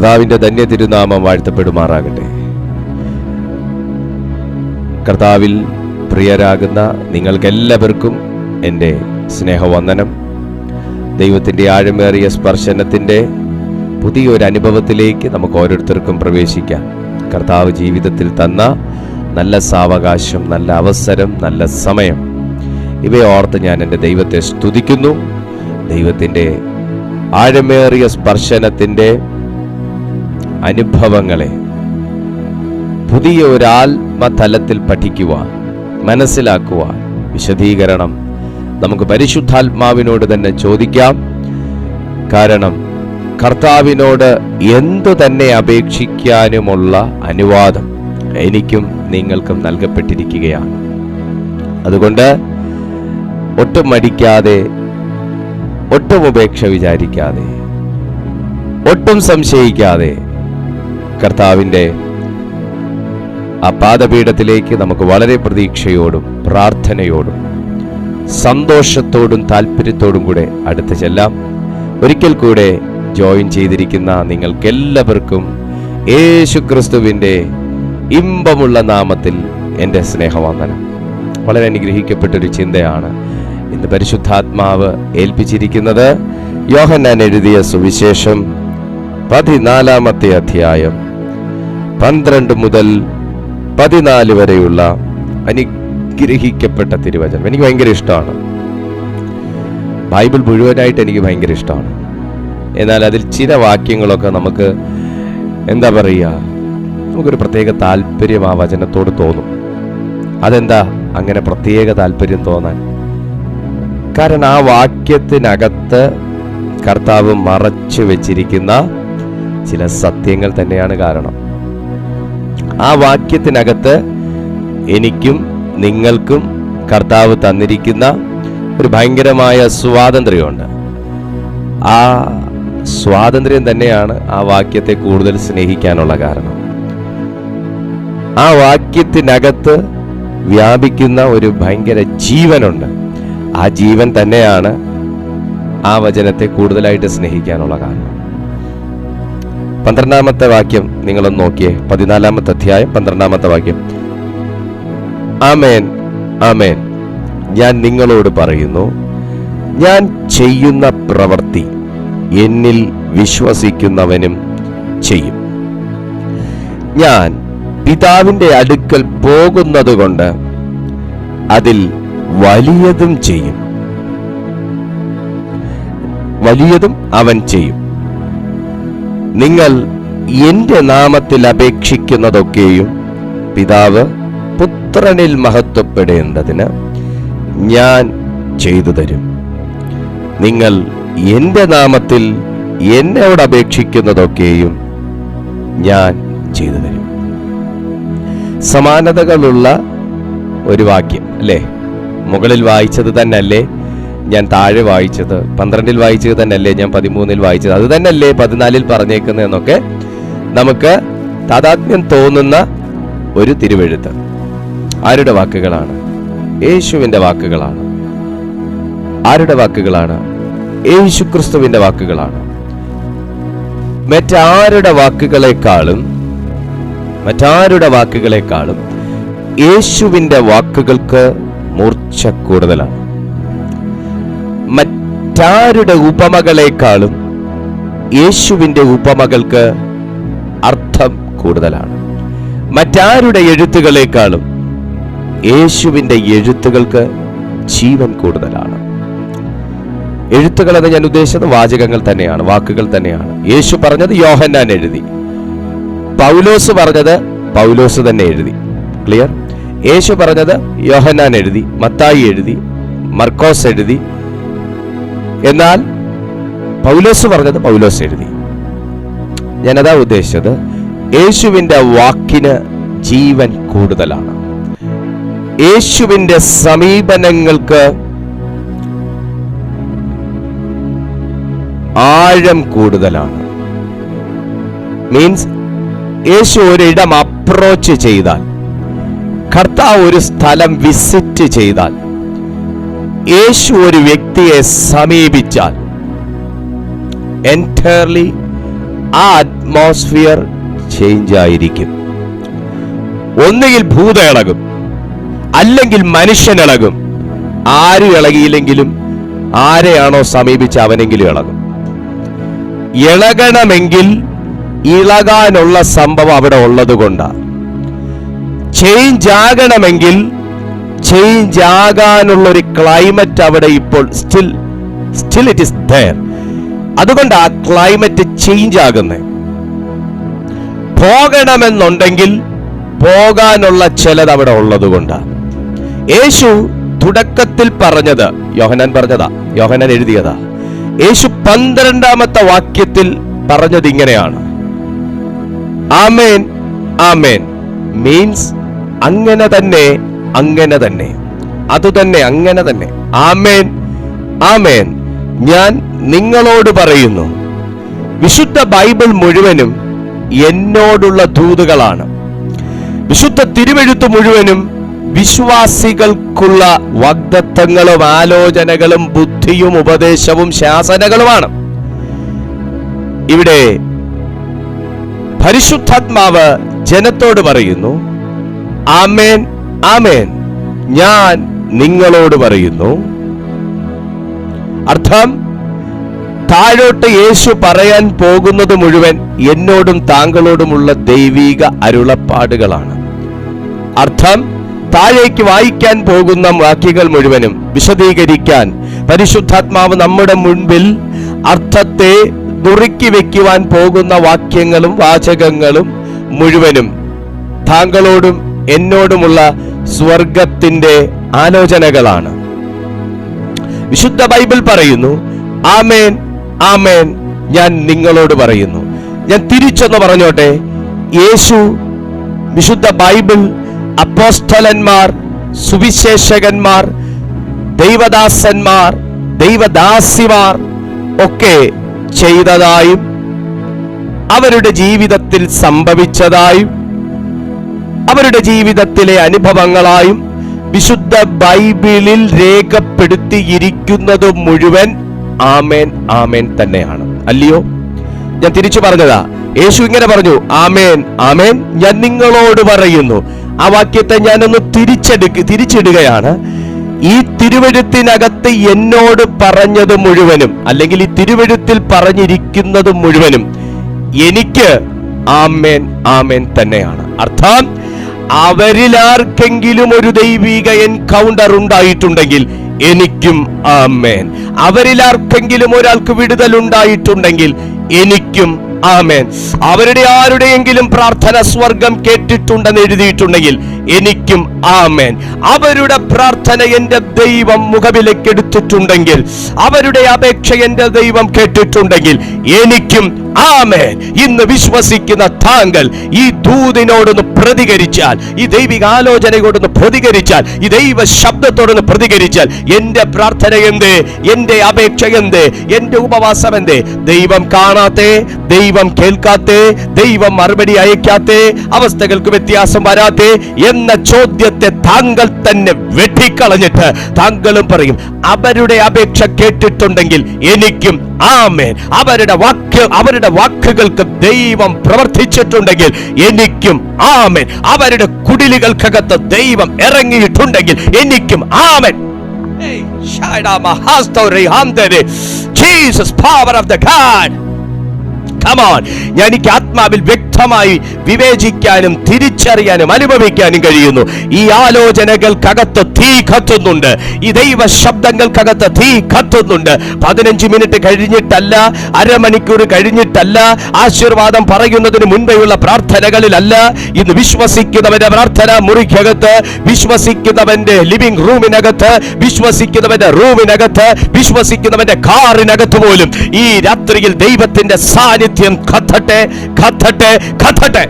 കർത്താവിൻ്റെ ധന്യ തിരുനാമം വാഴ്ത്തപ്പെടുമാറാകട്ടെ. കർത്താവിൽ പ്രിയരാകുന്ന നിങ്ങൾക്കെല്ലാവർക്കും എൻ്റെ സ്നേഹവന്ദനം. ദൈവത്തിൻ്റെ ആഴമേറിയ സ്പർശനത്തിൻ്റെ പുതിയൊരു അനുഭവത്തിലേക്ക് നമുക്ക് ഓരോരുത്തർക്കും പ്രവേശിക്കാം. കർത്താവ് ജീവിതത്തിൽ തന്ന നല്ല സാവകാശം, നല്ല അവസരം, നല്ല സമയം, ഇവയെ ഓർത്ത് ഞാൻ എൻ്റെ ദൈവത്തെ സ്തുതിക്കുന്നു. ദൈവത്തിൻ്റെ ആഴമേറിയ സ്പർശനത്തിൻ്റെ അനുഭവങ്ങളെ പുതിയ ഒരാത്മതലത്തിൽ പഠിക്കുവാൻ, മനസ്സിലാക്കുവാൻ, വിശദീകരണം നമുക്ക് പരിശുദ്ധാത്മാവിനോട് തന്നെ ചോദിക്കാം. കാരണം കർത്താവിനോട് എന്തു തന്നെ അപേക്ഷിക്കാനുമുള്ള അനുവാദം എനിക്കും നിങ്ങൾക്കും നൽകപ്പെട്ടിരിക്കുകയാണ്. അതുകൊണ്ട് ഒട്ടും മടിക്കാതെ, ഒട്ടും ഉപേക്ഷ വിചാരിക്കാതെ, ഒട്ടും സംശയിക്കാതെ കർത്താവിൻ്റെ ആ പാദപീഠത്തിലേക്ക് നമുക്ക് വളരെ പ്രതീക്ഷയോടും പ്രാർത്ഥനയോടും സന്തോഷത്തോടും താല്പര്യത്തോടും കൂടെ അടുത്ത് ചെല്ലാം. ഒരിക്കൽ കൂടെ ജോയിൻ ചെയ്തിരിക്കുന്ന നിങ്ങൾക്കെല്ലാവർക്കും യേശുക്രിസ്തുവിൻ്റെ ഇമ്പമുള്ള നാമത്തിൽ എൻ്റെ സ്നേഹവന്ദനം. വളരെ അനുഗ്രഹിക്കപ്പെട്ടൊരു ചിന്തയാണ് ഇന്ന് പരിശുദ്ധാത്മാവ് ഏൽപ്പിച്ചിരിക്കുന്നത്. യോഹന്നാൻ എഴുതിയ സുവിശേഷം 14-ാമത്തെ അധ്യായം 12 മുതൽ 14 വരെയുള്ള അനുഗ്രഹിക്കപ്പെട്ട തിരുവചനം. എനിക്ക് ഭയങ്കര ഇഷ്ടമാണ്. ബൈബിൾ മുഴുവനായിട്ട് എനിക്ക് ഭയങ്കര ഇഷ്ടമാണ്. എന്നാൽ അതിൽ ചില വാക്യങ്ങളൊക്കെ നമുക്ക് എന്താ പറയുക, നമുക്കൊരു പ്രത്യേക താല്പര്യം ആ വചനത്തോട് തോന്നും. അതെന്താ അങ്ങനെ പ്രത്യേക താല്പര്യം തോന്നാൻ? കാരണം ആ വാക്യത്തിനകത്ത് കർത്താവ് മറച്ചു വെച്ചിരിക്കുന്ന ചില സത്യങ്ങൾ തന്നെയാണ് കാരണം. ആ വാക്യത്തിനകത്ത് എനിക്കും നിങ്ങൾക്കും കർത്താവ് തന്നിരിക്കുന്ന ഒരു ഭയങ്കരമായ സ്വാതന്ത്ര്യമുണ്ട്. ആ സ്വാതന്ത്ര്യം തന്നെയാണ് ആ വാക്യത്തെ കൂടുതൽ സ്നേഹിക്കാനുള്ള കാരണം. ആ വാക്യത്തിനകത്ത് വ്യാപിക്കുന്ന ഒരു ഭയങ്കര ജീവനുണ്ട്. ആ ജീവൻ തന്നെയാണ് ആ വചനത്തെ കൂടുതലായിട്ട് സ്നേഹിക്കാനുള്ള കാരണം. 12-ാമത്തെ വാക്യം നിങ്ങളൊന്ന് നോക്കിയേ. 14-ാമത്തെ അധ്യായം 12-ാമത്തെ വാക്യം. ആമേൻ, ആമേൻ, ഞാൻ നിങ്ങളോട് പറയുന്നു, ഞാൻ ചെയ്യുന്ന പ്രവൃത്തി എന്നിൽ വിശ്വസിക്കുന്നവനും ചെയ്യും. ഞാൻ പിതാവിൻ്റെ അടുക്കൽ പോകുന്നതുകൊണ്ട് അതിൽ വലിയതും ചെയ്യും, വലിയതും അവൻ ചെയ്യും. നിങ്ങൾ എൻ്റെ നാമത്തിൽ അപേക്ഷിക്കുന്നതൊക്കെയും പിതാവ് പുത്രനിൽ മഹത്വപ്പെടേണ്ടതിന് ഞാൻ ചെയ്തു തരും. നിങ്ങൾ എൻ്റെ നാമത്തിൽ എന്നോട് അപേക്ഷിക്കുന്നതൊക്കെയും ഞാൻ ചെയ്തു തരും. സമാനതകളുള്ള ഒരു വാക്യം അല്ലേ? മുകളിൽ വായിച്ചത് തന്നെയല്ലേ ഞാൻ താഴെ വായിച്ചത്? 12-ൽ വായിച്ചത് തന്നെയല്ലേ ഞാൻ 13-ൽ വായിച്ചത്? അത് തന്നെയല്ലേ 14-ൽ പറഞ്ഞേക്കുന്നതെന്നൊക്കെ നമുക്ക് താദാത്മ്യം തോന്നുന്ന ഒരു തിരുവെഴുത്ത്. ആരുടെ വാക്കുകളാണ്? യേശുവിൻ്റെ വാക്കുകളാണ്. ആരുടെ വാക്കുകളാണ്? യേശുക്രിസ്തുവിൻ്റെ വാക്കുകളാണ്. മറ്റാരുടെ വാക്കുകളെക്കാളും യേശുവിൻ്റെ വാക്കുകൾക്ക് മൂർച്ച കൂടുതലാണ്. മറ്റാരുടെ ഉപമകളെക്കാളും യേശുവിൻ്റെ ഉപമകൾക്ക് അർത്ഥം കൂടുതലാണ്. മറ്റാരുടെ എഴുത്തുകളെക്കാളും യേശുവിൻ്റെ എഴുത്തുകൾക്ക് ജീവൻ കൂടുതലാണ്. എഴുത്തുകളെന്ന് ഞാൻ ഉദ്ദേശിച്ചത് വാചകങ്ങൾ തന്നെയാണ്, വാക്കുകൾ തന്നെയാണ്. യേശു പറഞ്ഞത് യോഹന്നാൻ എഴുതി, പൗലോസ് പറഞ്ഞത് പൗലോസ് തന്നെ എഴുതി. ക്ലിയർ? യേശു പറഞ്ഞത് യോഹന്നാൻ എഴുതി, മത്തായി എഴുതി, മർക്കോസ് എഴുതി. എന്നാൽ പൗലോസ് പറഞ്ഞത് പൗലോസ് എഴുതി. ഞാനതാ ഉദ്ദേശിച്ചത്. യേശുവിൻ്റെ വാക്കിന് ജീവൻ കൂടുതലാണ്. യേശുവിൻ്റെ സമീപനങ്ങൾക്ക് ആഴം കൂടുതലാണ്. മീൻസ് യേശു ഒരിടം അപ്രോച്ച് ചെയ്താൽ, കർത്താവ് ഒരു സ്ഥലം വിസിറ്റ് ചെയ്താൽ, യേശു ഒരു വ്യക്തിയെ സമീപിച്ചാൽ എൻറ്റയർലി ആ അറ്റ്മോസ്ഫിയർ ചേഞ്ച് ആയിരിക്കും. ഒന്നുകിൽ ഭൂതം ഇളകും, അല്ലെങ്കിൽ മനുഷ്യൻ ഇളകും. ആരും ഇളകിയില്ലെങ്കിലും ആരെയാണോ സമീപിച്ച് അവനെങ്കിലും ഇളകും. ഇളകണമെങ്കിൽ ഇളകാനുള്ള സംഭവം അവിടെ ഉള്ളത് കൊണ്ടാണ്. ചേഞ്ച് ആകണമെങ്കിൽ ചേഞ്ച് ആകാനുള്ള ഒരു ക്ലൈമറ്റ് അവിടെ ഇപ്പോൾ സ്റ്റിൽ ഇറ്റ് ഈസ് ദേർ. അതുകൊണ്ട് ആ ക്ലൈമറ്റ് ചേഞ്ച് ആകുന്നത്. പോകണമെന്നുണ്ടെങ്കിൽ പോകാനുള്ള ചിലത് അവിടെ ഉള്ളത് കൊണ്ടാണ്. യേശു തുടക്കത്തിൽ പറഞ്ഞത്, യോഹന്നാൻ പറഞ്ഞതാ, യോഹന്നാൻ എഴുതിയതാ. യേശു 12-ാമത്തെ വാക്യത്തിൽ പറഞ്ഞത് ഇങ്ങനെയാണ്: ആമേൻ ആമേൻ മീൻസ് അങ്ങനെ തന്നെ, അങ്ങനെ തന്നെ, അതുതന്നെ, അങ്ങനെ തന്നെ. ആമേൻ ആമേൻ ഞാൻ നിങ്ങളോട് പറയുന്നു. വിശുദ്ധ ബൈബിൾ മുഴുവനും എന്നോടുള്ള ദൂതുകളാണ്. വിശുദ്ധ തിരുവെഴുത്ത് മുഴുവനും വിശ്വാസികൾക്കുള്ള വാഗ്ദത്തങ്ങളും ആലോചനകളും ബുദ്ധിയും ഉപദേശവും ശാസനകളുമാണ്. ഇവിടെ പരിശുദ്ധാത്മാവ് ജനത്തോട് പറയുന്നു, ആമേൻ ആമേൻ ഞാൻ നിങ്ങളോട് പറയുന്നു. അർത്ഥം, താഴോട്ട് യേശു പറയാൻ പോകുന്നത് മുഴുവൻ എന്നോടും താങ്കളോടുമുള്ള ദൈവിക അരുളപ്പാടുകളാണ്. അർത്ഥം, താഴേക്ക് വായിക്കാൻ പോകുന്ന വാക്യങ്ങൾ മുഴുവനും വിശദീകരിക്കാൻ പരിശുദ്ധാത്മാവ് നമ്മുടെ മുൻപിൽ അർത്ഥത്തെ നുറുക്കി വെക്കുവാൻ പോകുന്ന വാക്യങ്ങളും വാചകങ്ങളും മുഴുവനും താങ്കളോടും എന്നോടുമുള്ള സ്വർഗത്തിന്റെ ആലോചനകളാണ്. വിശുദ്ധ ബൈബിൾ പറയുന്നു, ആമേൻ ആമേൻ ഞാൻ നിങ്ങളോട് പറയുന്നു. ഞാൻ തിരിച്ചൊന്ന് പറഞ്ഞോട്ടെ. യേശു, വിശുദ്ധ ബൈബിൾ, അപ്പോസ്തലന്മാർ, സുവിശേഷകന്മാർ, ദൈവദാസന്മാർ, ദൈവദാസിമാർ ഒക്കെ ചെയ്തതായും അവരുടെ ജീവിതത്തിൽ സംഭവിച്ചതായും അവരുടെ ജീവിതത്തിലെ അനുഭവങ്ങളായും വിശുദ്ധ ബൈബിളിൽ രേഖപ്പെടുത്തിയിരിക്കുന്നത് മുഴുവൻ ആമേൻ ആമേൻ തന്നെയാണ്. അല്ലയോ? ഞാൻ തിരിച്ചു പറഞ്ഞതാ. യേശു ഇങ്ങനെ പറഞ്ഞു, ആമേൻ ആമേൻ ഞാൻ നിങ്ങളോട് പറയുന്നു. ആ വാക്യത്തെ ഞാനൊന്ന് തിരിച്ചിടുകയാണ്. ഈ തിരുവെഴുത്തിനകത്ത് എന്നോട് പറഞ്ഞത് മുഴുവനും, അല്ലെങ്കിൽ ഈ തിരുവെഴുത്തിൽ പറഞ്ഞിരിക്കുന്നത് മുഴുവനും എനിക്ക് ആമേൻ ആമേൻ തന്നെയാണ്. അർത്ഥം, അവരിൽ ആർക്കെങ്കിലും ഒരു ദൈവിക എൻകൗണ്ടർ ഉണ്ടായിട്ടുണ്ടെങ്കിൽ എനിക്കും ആമേൻ. അവരിൽ ആർക്കെങ്കിലും ഒരാൾക്ക് വിടുതൽ ഉണ്ടായിട്ടുണ്ടെങ്കിൽ എനിക്കും ആമേൻ. അവരുടെ ആരുടെയെങ്കിലും പ്രാർത്ഥന സ്വർഗം കേട്ടിട്ടുണ്ടെന്ന് എഴുതിയിട്ടുണ്ടെങ്കിൽ എനിക്കും ആമേൻ. അവരുടെ പ്രാർത്ഥന എന്റെ ദൈവം മുഖവിലക്കെടുത്തിട്ടുണ്ടെങ്കിൽ, അവരുടെ അപേക്ഷ എന്റെ ദൈവം കേട്ടിട്ടുണ്ടെങ്കിൽ എനിക്കും ആമേൻ. ഇന്ന് വിശ്വസിക്കുന്ന താങ്കൾ ഈ ദൂതിനോടൊന്ന് പ്രതികരിച്ചാൽ, ഈ ദൈവിക ആലോചനയോടൊന്ന് പ്രതികരിച്ചാൽ, ഈ ദൈവ ശബ്ദത്തോടൊന്ന് പ്രതികരിച്ചാൽ, എന്റെ പ്രാർത്ഥന എന്ത്, എന്റെ അപേക്ഷ എന്ത്, എന്റെ ഉപവാസം എന്ത്, ദൈവം കാണാത്തെ, ദൈവം കേൾക്കാത്തെ, ദൈവം മറുപടി അയക്കാത്തെ, അവസ്ഥകൾക്ക് വ്യത്യാസം വരാത്തെ എന്ന ചോദ്യത്തെ താങ്കൾ തന്നെ വെട്ടിക്കളഞ്ഞിട്ട് താങ്കളും പറയും, അവരുടെ അപേക്ഷ കേട്ടിട്ടുണ്ടെങ്കിൽ എനിക്കും ആമേൻ. അവരുടെ വാക്കുകൾക്ക് ദൈവം പ്രവർത്തിച്ചിട്ടുണ്ടെങ്കിൽ എനിക്കും ആമേൻ. അവരുടെ കുടിലുകൾക്കകത്ത് ദൈവം ഇറങ്ങിയിട്ടുണ്ടെങ്കിൽ എനിക്കും ആമേൻ. Jesus, power of the God. Come on. എനിക്ക് ആത്മാവിൽ വ്യക്തമായി വിവേചിക്കാനും തിരിച്ചറിയാനും അനുഭവിക്കാനും കഴിയുന്നു. ഈ ആലോചനകൾക്കകത്ത് തീ കത്തുന്നുണ്ട്. ഈ ദൈവ ശബ്ദങ്ങൾക്കകത്ത് തീ കത്തുന്നുണ്ട്. 15 മിനിറ്റ് കഴിഞ്ഞിട്ടല്ല, അരമണിക്കൂർ കഴിഞ്ഞിട്ടല്ല, ആശീർവാദം പറയുന്നതിന് മുൻപെയുള്ള പ്രാർത്ഥനകളിലല്ല. ഇന്ന് വിശ്വസിക്കുന്നവന്റെ പ്രാർത്ഥന മുറിക്കകത്ത്, വിശ്വസിക്കുന്നവന്റെ ലിവിംഗ് റൂമിനകത്ത്, വിശ്വസിക്കുന്നവന്റെ റൂമിനകത്ത്, വിശ്വസിക്കുന്നവന്റെ കാറിനകത്ത് പോലും ഈ രാത്രിയിൽ ദൈവത്തിന്റെ സാന്നിധ്യം കത്തട്ടെ, കത്തട്ടെ, കത്തട്ടെ.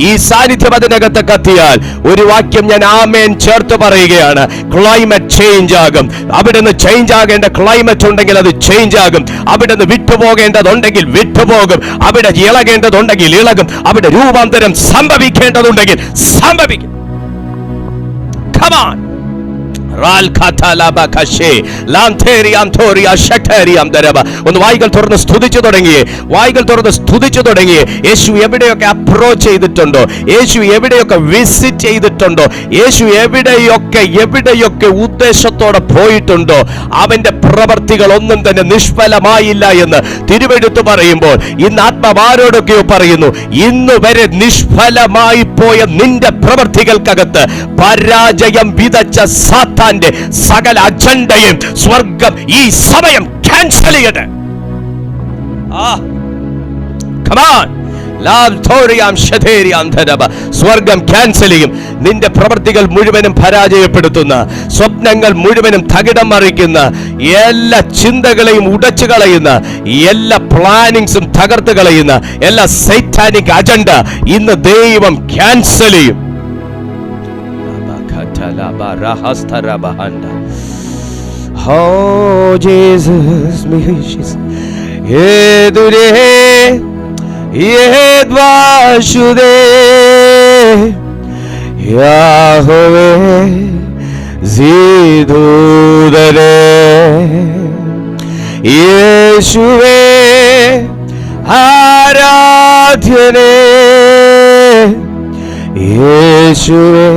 ഈ സാന്നിധ്യം അതിനകത്ത് കത്തിയാൽ ഒരു വാക്യം ഞാൻ ആമേൻ ചേർത്ത് പറയുകയാണ്. ക്ലൈമറ്റ് ചേഞ്ച് ആകും. അവിടുന്ന് ചേഞ്ച് ആകേണ്ട ക്ലൈമറ്റ് ഉണ്ടെങ്കിൽ അത് ചേഞ്ച് ആകും. അവിടുന്ന് വിട്ടുപോകേണ്ടതുണ്ടെങ്കിൽ വിട്ടുപോകും. അവിടെ ഇളകേണ്ടതുണ്ടെങ്കിൽ ഇളകും. അവിടെ രൂപാന്തരം സംഭവിക്കേണ്ടതുണ്ടെങ്കിൽ സംഭവിക്കും. Come on. ഒന്ന് വായികൾ തുറന്ന് സ്തുതിച്ചു തുടങ്ങിയേ. യേശു എവിടെയൊക്കെ അപ്രോച്ച് ചെയ്തിട്ടുണ്ടോ, യേശു എവിടെയൊക്കെ വിസിറ്റ് ചെയ്തിട്ടുണ്ടോ, യേശു എവിടെയൊക്കെ ഉദ്ദേശത്തോടെ പോയിട്ടുണ്ടോ, അവന്റെ പ്രവർത്തികൾ ഒന്നും തന്നെ നിഷ്ഫലമായില്ല എന്ന് തിരുവെഴുത്ത് പറയുമ്പോൾ ഇന്ന് ആത്മാവാരോടൊക്കെയോ പറയുന്നു, ഇന്ന് വരെ നിഷ്ഫലമായി പോയ നിന്റെ പ്രവർത്തികൾക്കകത്ത് പരാജയം വിതച്ച സാത്താന്റെ സകല അജണ്ടയും സ്വർഗം ഈ സമയം ക്യാൻസൽ ചെയ്യട്ടെ. സ്വർഗം ക്യാൻസൽ ചെയ്യും. നിന്റെ പ്രവൃത്തികൾ മുഴുവനും പരാജയപ്പെടുത്തുന്ന, സ്വപ്നങ്ങൾ മുഴുവനും തകിടം മറിക്കുന്ന, എല്ലാ ചിന്തകളെയും ഉടച്ചു കളയുന്ന, എല്ലാ പ്ലാനിങ്സും തകർത്ത് കളയുന്ന എല്ലാ സൈറ്റാനിക് അജണ്ട ഇന്ന് ദൈവം ക്യാൻസൽ ചെയ്യും. Oh Jesus, Edure Yedvashude Yahweh Zidudare Yeshua Aratyane Yeshua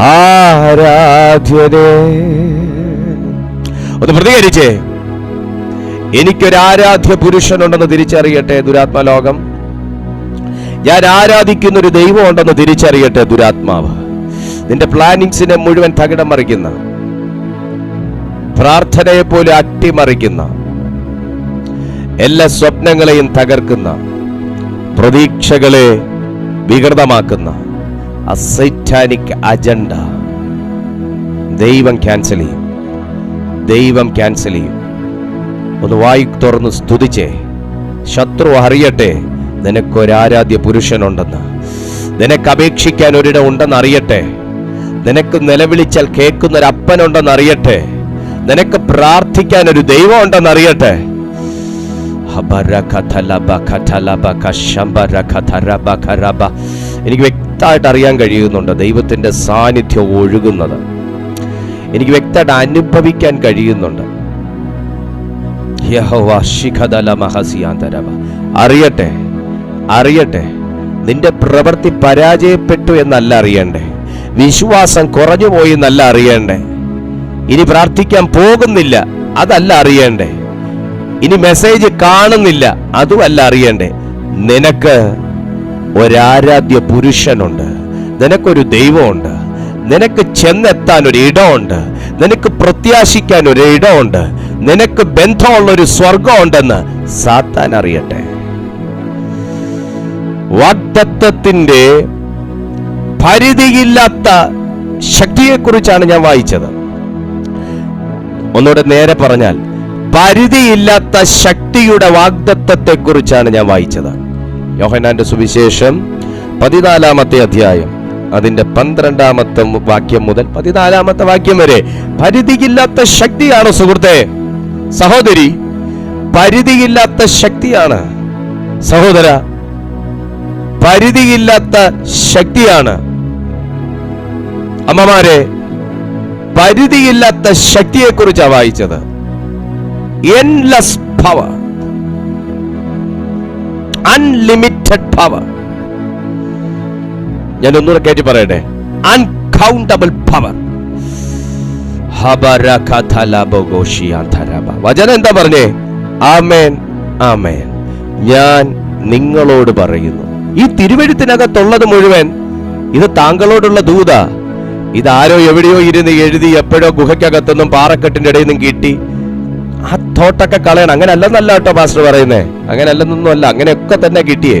ആരാധ്യനേ. ഒന്ന് പ്രതികരിച്ചേ. എനിക്കൊരു ആരാധ്യ പുരുഷനുണ്ടെന്ന് തിരിച്ചറിയട്ടെ ദുരാത്മലോകം. ഞാൻ ആരാധിക്കുന്ന ഒരു ദൈവം ഉണ്ടെന്ന് തിരിച്ചറിയട്ടെ ദുരാത്മാവ്. നിന്റെ പ്ലാനിങ്സിനെ മുഴുവൻ തകിടം മറിക്കുന്ന, പ്രാർത്ഥനയെ പോലെ അട്ടിമറിക്കുന്ന, എല്ലാ സ്വപ്നങ്ങളെയും തകർക്കുന്ന, പ്രതീക്ഷകളെ വികൃതമാക്കുന്ന ആ സൈറ്റാനിക് അജണ്ട ദൈവം ക്യാൻസൽ ചെയ്യും. ഒന്ന് വായി തുറന്ന് സ്തുതിച്ചേ. ശത്രു അറിയട്ടെ നിനക്കൊരാരാധ്യ പുരുഷനുണ്ടെന്ന്, നിനക്ക് അപേക്ഷിക്കാൻ ഒരിടം ഉണ്ടെന്ന് അറിയട്ടെ, നിനക്ക് നിലവിളിച്ചാൽ കേൾക്കുന്നൊരപ്പനുണ്ടെന്ന് അറിയട്ടെ, നിനക്ക് പ്രാർത്ഥിക്കാൻ ഒരു ദൈവം ഉണ്ടെന്ന് അറിയട്ടെ. എനിക്ക് വ്യക്തമായിട്ട് അറിയാൻ കഴിയുന്നുണ്ട് ദൈവത്തിന്റെ സാന്നിധ്യം ഒഴുകുന്നത്. എനിക്ക് വ്യക്തമായിട്ട് അനുഭവിക്കാൻ കഴിയുന്നുണ്ട്. അറിയട്ടെ നിന്റെ പ്രവൃത്തി പരാജയപ്പെട്ടു എന്നല്ല അറിയണ്ടേ, വിശ്വാസം കുറഞ്ഞു പോയി എന്നല്ല അറിയണ്ടേ, ഇനി പ്രാർത്ഥിക്കാൻ പോകുന്നില്ല അതല്ല അറിയണ്ടേ, ഇനി മെസ്സേജ് കാണുന്നില്ല അതുമല്ല അറിയണ്ടേ. നിനക്ക് ഒരാരാധ്യ പുരുഷനുണ്ട്, നിനക്കൊരു ദൈവമുണ്ട്, നിനക്ക് ചെന്നെത്താൻ ഒരു ഇടമുണ്ട്, നിനക്ക് പ്രത്യാശിക്കാൻ ഒരു ഇടമുണ്ട്, നിനക്ക് ബന്ധമുള്ള ഒരു സ്വർഗമുണ്ടെന്ന് സാത്താൻ അറിയട്ടെ. വാഗ്ദത്തത്തിന്റെ പരിധിയില്ലാത്ത ശക്തിയെക്കുറിച്ചാണ് ഞാൻ വായിച്ചത്. ഒന്നുകൂടെ നേരെ പറഞ്ഞാൽ പരിധിയില്ലാത്ത ശക്തിയുടെ വാഗ്ദത്തത്തെക്കുറിച്ചാണ് ഞാൻ വായിച്ചത്. യോഹന്നാന്റെ സുവിശേഷം 14-ാമത്തെ അധ്യായം അതിന്റെ 12-ാമത്തെ വാക്യം മുതൽ 14-ാമത്തെ വാക്യം വരെ. പരിധിയില്ലാത്ത ശക്തിയാണ് സുഹൃത്തെ, സഹോദരി, പരിധിയില്ലാത്ത ശക്തിയാണ് സഹോദര, പരിധിയില്ലാത്ത ശക്തിയാണ് അമ്മമാരെ. പരിധിയില്ലാത്ത ശക്തിയെക്കുറിച്ചാണ് വായിച്ചത്. endless power, unlimited power. ഞാൻ ഒന്നുകൂടെ കേട്ടി പറയട്ടെ. uncountable power. വചനം എന്താ പറഞ്ഞേ? ആമേൻ ആമേൻ ഞാൻ നിങ്ങളോട് പറയുന്നു. ഈ തിരുവെഴുത്തിനകത്തുള്ളത് മുഴുവൻ ഇത് താങ്കളോടുള്ള ദൂത. ഇതാരോ എവിടെയോ ഇരുന്ന് എഴുതി എപ്പോഴോ ഗുഹയ്ക്കകത്തൊന്നും പാറക്കെട്ടിന്റെ ഇടയിൽ നിന്നും കിട്ടി. ആ തോട്ടൊക്കെ കളയണം. അങ്ങനെ അല്ലെന്നല്ല കേട്ടോ പാസ്റ്റർ പറയുന്നേ, അങ്ങനെ അല്ലെന്നൊന്നും അല്ല, അങ്ങനെയൊക്കെ തന്നെ കിട്ടിയേ.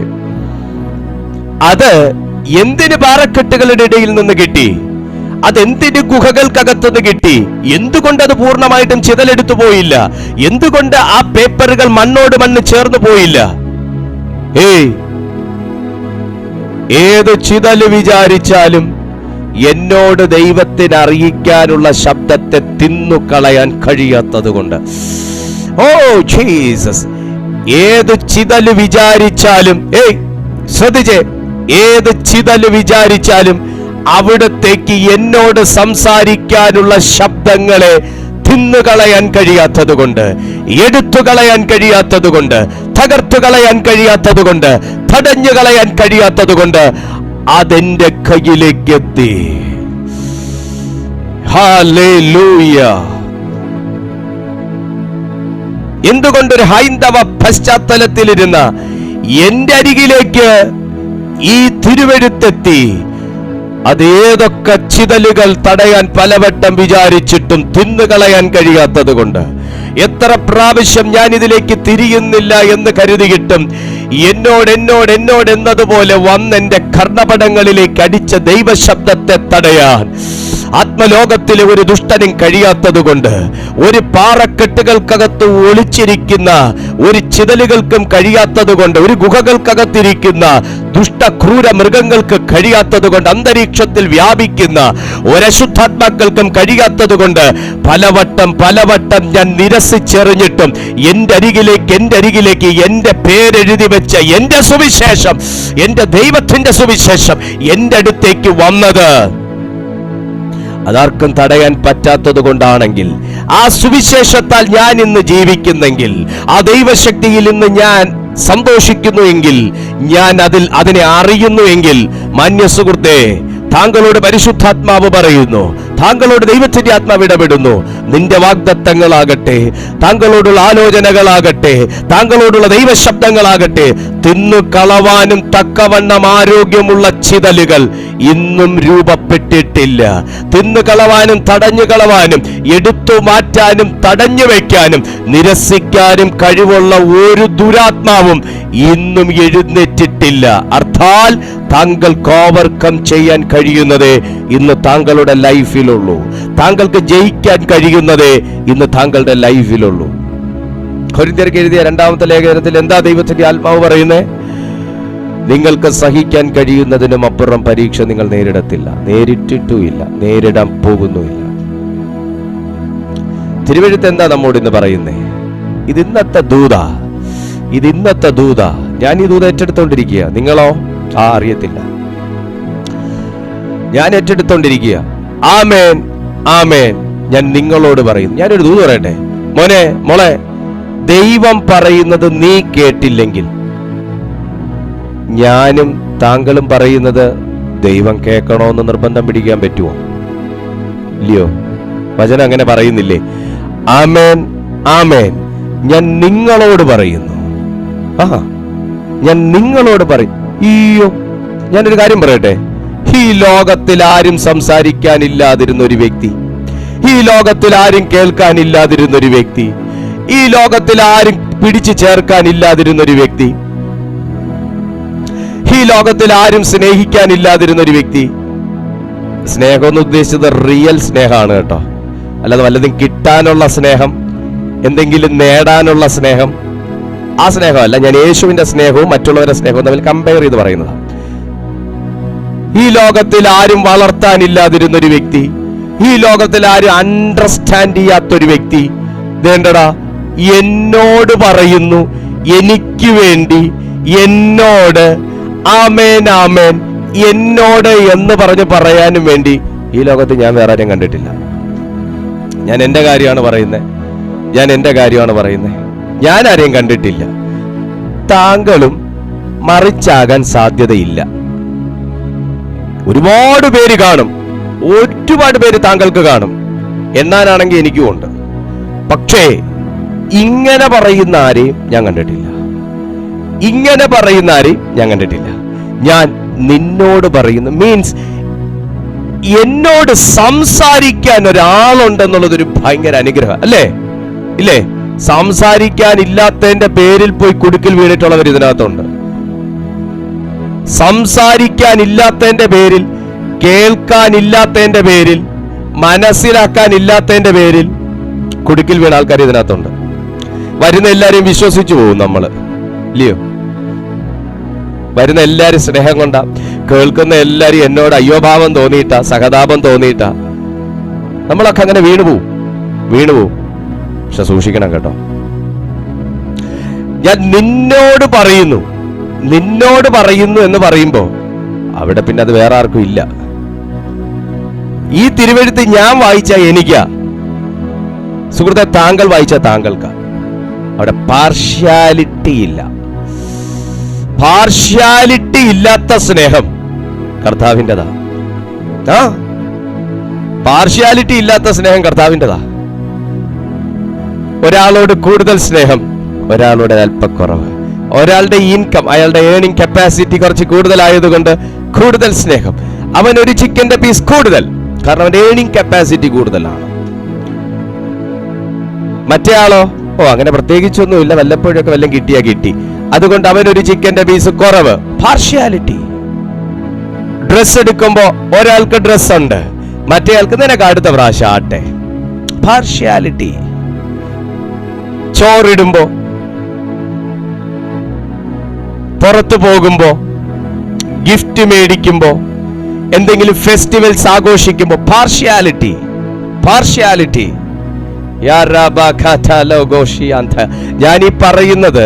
അത് എന്തിന് പാറക്കെട്ടുകളുടെ ഇടയിൽ നിന്ന് കിട്ടി? അതെന്തിന് ഗുഹകൾക്കകത്തുനിന്ന് കിട്ടി? എന്തുകൊണ്ട് അത് പൂർണ്ണമായിട്ടും ചിതലെടുത്തു പോയില്ല? എന്തുകൊണ്ട് ആ പേപ്പറുകൾ മണ്ണോട് മണ്ണ് ചേർന്ന് പോയില്ല? ഏത് ചിതല് വിചാരിച്ചാലും എന്നോട് ദൈവത്തിന് അറിയിക്കാനുള്ള ശബ്ദത്തെ തിന്നുകളയാൻ കഴിയാത്തത് കൊണ്ട്. ഓ ജീസസ്, ഏത് ചിതല് വിചാരിച്ചാലും ശ്രദ്ധിച്ചേ, ഏത് ചിതല് വിചാരിച്ചാലും അവിടത്തേക്ക് എന്നോട് സംസാരിക്കാനുള്ള ശബ്ദങ്ങളെ തിന്നുകളയാൻ കഴിയാത്തത് കൊണ്ട്, എടുത്തുകളയാൻ കഴിയാത്തത് കൊണ്ട്, തകർത്തു കളയാൻ കഴിയാത്തത് കൊണ്ട്, തടഞ്ഞു കളയാൻ കഴിയാത്തത് കൊണ്ട് അതെന്റെ കയ്യിലേക്ക് എത്തി. ഹല്ലേലൂയ. എന്തുകൊണ്ടൊരു ഹൈന്ദവ പശ്ചാത്തലത്തിലിരുന്ന എന്റെ അരികിലേക്ക് ഈ തിരുവെഴുത്തെത്തി? അതേതൊക്കെ ചിതലുകൾ തടയാൻ പലവട്ടം വിചാരിച്ചിട്ടും തിന്നുകളയാൻ കഴിയാത്തത് കൊണ്ട്, എത്ര പ്രാവശ്യം ഞാൻ ഇതിലേക്ക് തിരിയുന്നില്ല എന്ന് കരുതിയിട്ടും എന്നോട് എന്നതുപോലെ വന്നെന്റെ കർണപടങ്ങളിലേക്ക് അടിച്ച ദൈവശബ്ദത്തെ തടയാൻ ആത്മലോകത്തിലെ ഒരു ദുഷ്ടനും കഴിയാത്തത് കൊണ്ട്, ഒരു പാറക്കെട്ടുകൾക്കകത്ത് ഒളിച്ചിരിക്കുന്ന ഒരു ചിതലുകൾക്കും കഴിയാത്തത് കൊണ്ട്, ഒരു ഗുഹകൾക്കകത്തിരിക്കുന്ന ദുഷ്ടക്രൂര മൃഗങ്ങൾക്ക് കഴിയാത്തത് കൊണ്ട്, അന്തരീക്ഷത്തിൽ വ്യാപിക്കുന്ന ഒരശുദ്ധാത്മാക്കൾക്കും കഴിയാത്തത് കൊണ്ട് പലവട്ടം ഞാൻ നിരസിച്ചെറിഞ്ഞിട്ടും എന്റെ അരികിലേക്ക് എന്റെ പേരെഴുതി വെച്ച എന്റെ സുവിശേഷം, എന്റെ ദൈവത്തിന്റെ സുവിശേഷം എന്റെ അടുത്തേക്ക് വന്നത് അതാർക്കും തടയാൻ പറ്റാത്തത് കൊണ്ടാണെങ്കിൽ, ആ സുവിശേഷത്താൽ ഞാൻ ഇന്ന് ജീവിക്കുന്നെങ്കിൽ, ആ ദൈവശക്തിയിൽ ഇന്ന് ഞാൻ സന്തോഷിക്കുന്നു എങ്കിൽ, ഞാൻ അതിനെ അറിയുന്നു എങ്കിൽ, മാന്യ സുഹൃത്തേ, താങ്കളോട് പരിശുദ്ധാത്മാവ് പറയുന്നു, താങ്കളോട് ദൈവത്തിന്റെ ആത്മാവ് ഇടപെടുന്നു. നിന്റെ വാഗ്ദത്തങ്ങളാകട്ടെ, താങ്കളോടുള്ള ആലോചനകളാകട്ടെ, താങ്കളോടുള്ള ദൈവശബ്ദങ്ങളാകട്ടെ, തിന്നു കളവാനും തക്കവണ്ണം ആരോഗ്യമുള്ള ചിതലുകൾ ഇന്നും രൂപപ്പെട്ടിട്ടില്ല. തിന്നു കളവാനും തടഞ്ഞു കളവാനും എടുത്തു മാറ്റാനും തടഞ്ഞു വയ്ക്കാനും നിരസിക്കാനും കഴിവുള്ള ഒരു ദുരാത്മാവും ഇന്നും എഴുന്നേറ്റിട്ടില്ല. അർത്ഥാൽ താങ്കൾക്ക് ഓവർകം ചെയ്യാൻ കഴിയുന്നത് ഇന്ന് താങ്കളുടെ ലൈഫിലുള്ളൂ. താങ്കൾക്ക് ജയിക്കാൻ കഴിയുന്നത് ഇന്ന് താങ്കളുടെ ലൈഫിലുള്ളൂ. കൊരിന്ത്യർക്ക് എഴുതിയ 2-ാമത്തെ ലേഖനത്തിൽ എന്താ ദൈവത്തിന്റെ ആത്മാവ് പറയുന്നത്? നിങ്ങൾക്ക് സഹിക്കാൻ കഴിയുന്നതിനും അപ്പുറം പരീക്ഷ നിങ്ങൾ നേരിടത്തില്ല, നേരിട്ടിട്ടുമില്ല, നേരിടാൻ പോകുന്നുമില്ല. തിരുവെഴുത്ത് എന്താ നമ്മോട് ഇന്ന് പറയുന്നേ? ഇത് ഇന്നത്തെ ദൂത. ഞാൻ ഈ ദൂത ഏറ്റെടുത്തോണ്ടിരിക്കുക. നിങ്ങളോ? അറിയത്തില്ല. ഞാൻ ഏറ്റെടുത്തോണ്ടിരിക്കുക. ആമേൻ, ആമേൻ. ഞാൻ നിങ്ങളോട് പറയുന്നു. ഞാനൊരു ദൂത് പറയട്ടെ. മോളെ, ദൈവം പറയുന്നത് നീ കേട്ടില്ലെങ്കിൽ, ഞാനും താങ്കളും പറയുന്നത് ദൈവം കേൾക്കണമെന്ന് നിർബന്ധം പിടിക്കാൻ പറ്റുമോ? ഇല്ലയോ? വചനം അങ്ങനെ പറയുന്നില്ലേ? ആമേൻ, ആമേൻ. ഞാൻ നിങ്ങളോട് പറയുന്നു. ഞാൻ നിങ്ങളോട് പറയും. അയ്യോ, ഞാനൊരു കാര്യം പറയട്ടെ. ഈ ലോകത്തിൽ ആരും സംസാരിക്കാനില്ലാതിരുന്ന ഒരു വ്യക്തി, ഈ ലോകത്തിൽ ആരും കേൾക്കാനില്ലാതിരുന്ന ഒരു വ്യക്തി, ഈ ലോകത്തിൽ ആരും പിടിച്ചു ചേർക്കാനില്ലാതിരുന്ന ഒരു വ്യക്തി, ഈ ലോകത്തിൽ ആരും സ്നേഹിക്കാനില്ലാതിരുന്ന ഒരു വ്യക്തി. സ്നേഹം എന്ന് ഉദ്ദേശിച്ചത് റിയൽ സ്നേഹമാണ് കേട്ടോ, അല്ലാതെ വല്ലതും കിട്ടാനുള്ള സ്നേഹം, എന്തെങ്കിലും നേടാനുള്ള സ്നേഹം, ആ സ്നേഹമല്ല. ഞാൻ യേശുവിന്റെ സ്നേഹവും മറ്റുള്ളവരുടെ സ്നേഹവും തമ്മിൽ കമ്പയർ ചെയ്ത് പറയുന്നതാണ്. ഈ ലോകത്തിൽ ആരും വളർത്താനില്ലാതിരുന്ന ഒരു വ്യക്തി, ഈ ലോകത്തിൽ ആരും അണ്ടർസ്റ്റാൻഡ് ചെയ്യാത്തൊരു വ്യക്തി വേണ്ടടാ എന്നോട് പറയുന്നു, എനിക്ക് വേണ്ടി എന്നോട് ആമേൻ, ആമേൻ, എന്നോട് എന്ന് പറയാനും വേണ്ടി ഈ ലോകത്ത് ഞാൻ വേറെ ആരും കണ്ടിട്ടില്ല. ഞാൻ എൻ്റെ കാര്യമാണ് പറയുന്നത്. ഞാൻ ആരെയും കണ്ടിട്ടില്ല. താങ്കളും മറിച്ചാകാൻ സാധ്യതയില്ല. ഒരുപാട് പേര് കാണും, ഒരുപാട് പേര് താങ്കൾക്ക് കാണും, എന്നാണെങ്കിൽ എനിക്കും ഉണ്ട്. പക്ഷേ ഇങ്ങനെ പറയുന്ന ആരെയും ഞാൻ കണ്ടിട്ടില്ല. ഞാൻ നിന്നോട് പറയുന്നു, മീൻസ് എന്നോട് സംസാരിക്കാൻ ഒരാളുണ്ടെന്നുള്ളതൊരു ഭയങ്കര അനുഗ്രഹം അല്ലേ? ഇല്ലേ? സംസാരിക്കാനില്ലാത്തതിന്റെ പേരിൽ പോയി കുടുക്കിൽ വീണിട്ടുള്ളവർ ഇതിനകത്തുണ്ട്. സംസാരിക്കാനില്ലാത്തതിന്റെ പേരിൽ, കേൾക്കാനില്ലാത്തതിന്റെ പേരിൽ, മനസ്സിലാക്കാനില്ലാത്തതിന്റെ പേരിൽ കുടുക്കിൽ വീണ ആൾക്കാർ ഇതിനകത്തുണ്ട്. വരുന്ന എല്ലാരെയും വിശ്വസിച്ചു പോകും നമ്മള്, ഇല്ലയോ? വരുന്ന എല്ലാരും സ്നേഹം കൊണ്ടാ, കേൾക്കുന്ന എല്ലാരും എന്നോട് അയ്യോഭാവം തോന്നിയിട്ടാ, സഹതാപം തോന്നിയിട്ടാ, നമ്മളൊക്കെ അങ്ങനെ വീണു പോവും. പക്ഷെ സൂക്ഷിക്കണം കേട്ടോ. ഞാൻ നിന്നോട് പറയുന്നു എന്ന് പറയുമ്പോ അവിടെ പിന്നെ അത് വേറെ ആർക്കും ഇല്ല. ഈ തിരുവെഴുത്ത് ഞാൻ വായിച്ച എനിക്കാ, സുഹൃത്തെ താങ്കൾ വായിച്ച താങ്കൾക്കാ. അവിടെ പാർഷ്യാലിറ്റി ഇല്ല. പാർഷ്യാലിറ്റി ഇല്ലാത്ത സ്നേഹം കർത്താവിൻ്റെതാ. പാർഷ്യാലിറ്റി ഇല്ലാത്ത സ്നേഹം കർത്താവിൻ്റെതാ. ഒരാളോട് കൂടുതൽ സ്നേഹം, ഒരാളോട് അല്പക്കുറവ്. ഒരാളുടെ ഇൻകം, അയാളുടെ ഏണിംഗ് കപ്പാസിറ്റി കുറച്ച് കൂടുതലായതുകൊണ്ട് കൂടുതൽ സ്നേഹം. അവൻ ഒരു ചിക്കന്റെ പീസ് കൂടുതൽ, കാരണം അവന്റെ ഏണിംഗ് കപ്പാസിറ്റി കൂടുതലാണ്. മറ്റേ ആളോ അങ്ങനെ പ്രത്യേകിച്ചൊന്നുമില്ല, വല്ലപ്പോഴൊക്കെ വല്ലതും കിട്ടിയാ കിട്ടി, അതുകൊണ്ട് അവനൊരു ചിക്കന്റെ പീസ് കുറവ്. പാർഷ്യാലിറ്റി. ഡ്രസ് എടുക്കുമ്പോ ഒരാൾക്ക് ഡ്രസ് ഉണ്ട്, മറ്റേ ആൾക്ക് നിനക്ക് അടുത്ത പ്രാവശ്യം ആട്ടെ. പാർഷ്യാലിറ്റി. ചോറിടുമ്പോ, പുറത്തു പോകുമ്പോ, ഗിഫ്റ്റ് മേടിക്കുമ്പോ, എന്തെങ്കിലും ഫെസ്റ്റിവൽസ് ആഘോഷിക്കുമ്പോ പാർഷ്യാലിറ്റി. പാർഷ്യാലിറ്റി. ഞാൻ ഈ പറയുന്നത്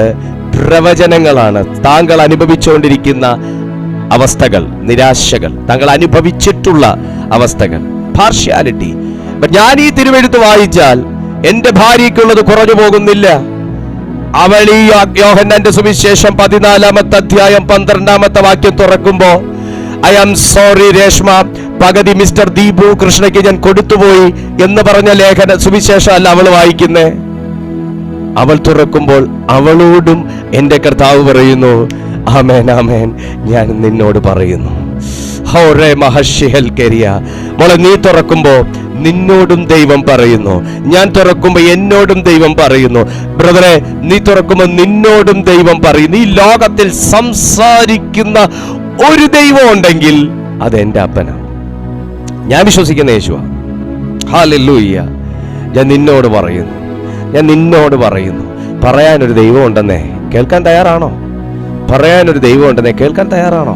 പ്രവചനങ്ങളാണ്. താങ്കൾ അനുഭവിച്ചുകൊണ്ടിരിക്കുന്ന അവസ്ഥകൾ, നിരാശകൾ, താങ്കൾ അനുഭവിച്ചിട്ടുള്ള അവസ്ഥകൾ. പാർഷ്യാലിറ്റി. ഞാൻ ഈ തിരുവെഴുത്ത് വായിച്ചാൽ എന്റെ ഭാര്യയ്ക്കുള്ളത് കുറഞ്ഞു പോകുന്നില്ല. അവൾ ഈ യോഹന്നാന്റെ സുവിശേഷം 14-ാമത്തെ അധ്യായം 12-ാമത്തെ വാക്യം തുറക്കുമ്പോ, ഐ ആം സോറി രേഷ്മ, പകുതി മിസ്റ്റർ ദീപു കൃഷ്ണയ്ക്ക് ഞാൻ കൊടുത്തുപോയി എന്ന് പറഞ്ഞ ലേഖന സുവിശേഷം അല്ല അവൾ വായിക്കുന്നേ. അവൾ തുറക്കുമ്പോൾ അവളോടും എന്റെ കർത്താവ് പറയുന്നു, ആമേൻ ആമേൻ, ഞാൻ നിന്നോട് പറയുന്നു. മോളെ, നീ തുറക്കുമ്പോ നിന്നോടും ദൈവം പറയുന്നു. ഞാൻ തുറക്കുമ്പോ എന്നോടും ദൈവം പറയുന്നു. ബ്രദറെ, നീ തുറക്കുമ്പോ നിന്നോടും ദൈവം പറയുന്നു. ഈ ലോകത്തിൽ സംസാരിക്കുന്ന ഒരു ദൈവം ഉണ്ടെങ്കിൽ അത് എന്റെ അപ്പനാണ്. ഞാൻ വിശ്വസിക്കുന്ന യേശുവാ. ഹല്ലേലൂയ. ഞാൻ നിന്നോട് പറയുന്നു, ഞാൻ നിന്നോട് പറയുന്നു. പറയാനൊരു ദൈവം ഉണ്ടെന്നേ കേൾക്കാൻ തയ്യാറാണോ? പറയാനൊരു ദൈവം ഉണ്ടെന്നേ കേൾക്കാൻ തയ്യാറാണോ?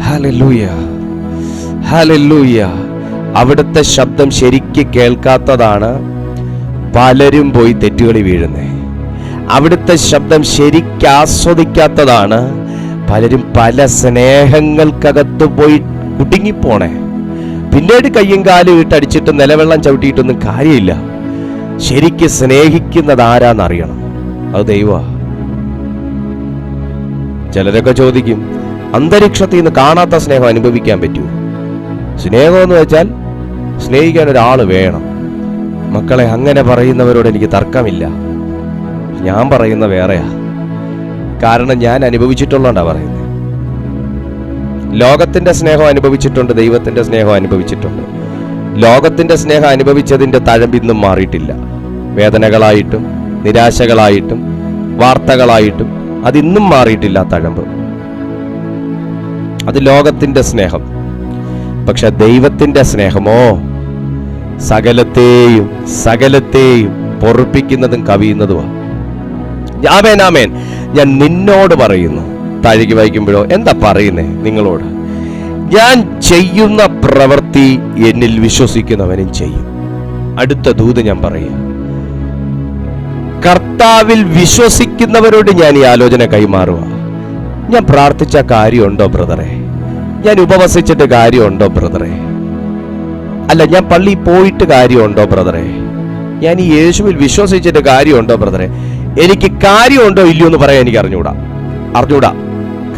Hallelujah, hallelujah. അവിടുത്തെ ശബ്ദം ശരിക്ക് കേൾക്കാത്തതാണ് പലരും പോയി തെറ്റുകളിൽ വീഴുന്നേ. അവിടുത്തെ ശബ്ദം ശരിക്ക് ആസ്വദിക്കാത്തതാണ് പലരും പല സ്നേഹങ്ങൾക്കകത്ത് പോയി കുടുങ്ങിപ്പോണേ. പിന്നീട് കയ്യും കാലും ഇട്ടടിച്ചിട്ട് നിലവെള്ളം ചവിട്ടിയിട്ടൊന്നും കാര്യമില്ല. ശരിക്ക് സ്നേഹിക്കുന്നത് ആരാന്നറിയണം, അത് ദൈവമാ. ചിലരൊക്കെ ചോദിക്കും, അന്തരീക്ഷത്തിൽ നിന്ന് കാണാത്ത സ്നേഹം അനുഭവിക്കാൻ പറ്റുമോ? സ്നേഹമെന്ന് വെച്ചാൽ സ്നേഹിക്കാൻ ഒരാള് വേണം. മക്കളെ, അങ്ങനെ പറയുന്നവരോട് എനിക്ക് തർക്കമില്ല. ഞാൻ പറയുന്ന വേറെയാ. കാരണം ഞാൻ അനുഭവിച്ചിട്ടുള്ളതാ പറയുന്നത്. ലോകത്തിന്റെ സ്നേഹം അനുഭവിച്ചിട്ടുണ്ട്, ദൈവത്തിന്റെ സ്നേഹം അനുഭവിച്ചിട്ടുണ്ട്. ലോകത്തിന്റെ സ്നേഹം അനുഭവിച്ചതിന്റെ തഴമ്പിന്നും മാറിയിട്ടില്ല. വേദനകളായിട്ടും നിരാശകളായിട്ടും വാർത്തകളായിട്ടും അതിന്നും മാറിയിട്ടില്ല തഴമ്പ്. അത് ലോകത്തിന്റെ സ്നേഹം. പക്ഷെ ദൈവത്തിന്റെ സ്നേഹമോ സകലത്തെയും സകലത്തെയും പൊറുപ്പിക്കുന്നതും കവിയുന്നതുമാണ്. ആമേൻ ആമേൻ. ഞാൻ നിന്നോട് പറയുന്നു. താഴേക്ക് വായിക്കുമ്പോഴോ എന്താ പറയുന്നേ? നിങ്ങളോട്. ഞാൻ ചെയ്യുന്ന പ്രവൃത്തി എന്നിൽ വിശ്വസിക്കുന്നവനും ചെയ്യും. അടുത്ത ദൂത് ഞാൻ പറയാം. കർത്താവിൽ വിശ്വസിക്കുന്നവരോട് ഞാൻ ഈ ആലോചന കൈമാറുക. ഞാൻ പ്രാർത്ഥിച്ച കാര്യമുണ്ടോ ബ്രദറെ? ഞാൻ ഉപവസിച്ചിട്ട് കാര്യമുണ്ടോ ബ്രദറെ? അല്ല, ഞാൻ പള്ളിയിൽ പോയിട്ട് കാര്യമുണ്ടോ ബ്രദറെ? ഞാൻ ഈ യേശുവിൽ വിശ്വസിച്ചിട്ട് കാര്യമുണ്ടോ ബ്രദറെ? എനിക്ക് കാര്യമുണ്ടോ ഇല്ലയോ എന്ന് പറയാൻ എനിക്ക് അറിഞ്ഞൂടാ.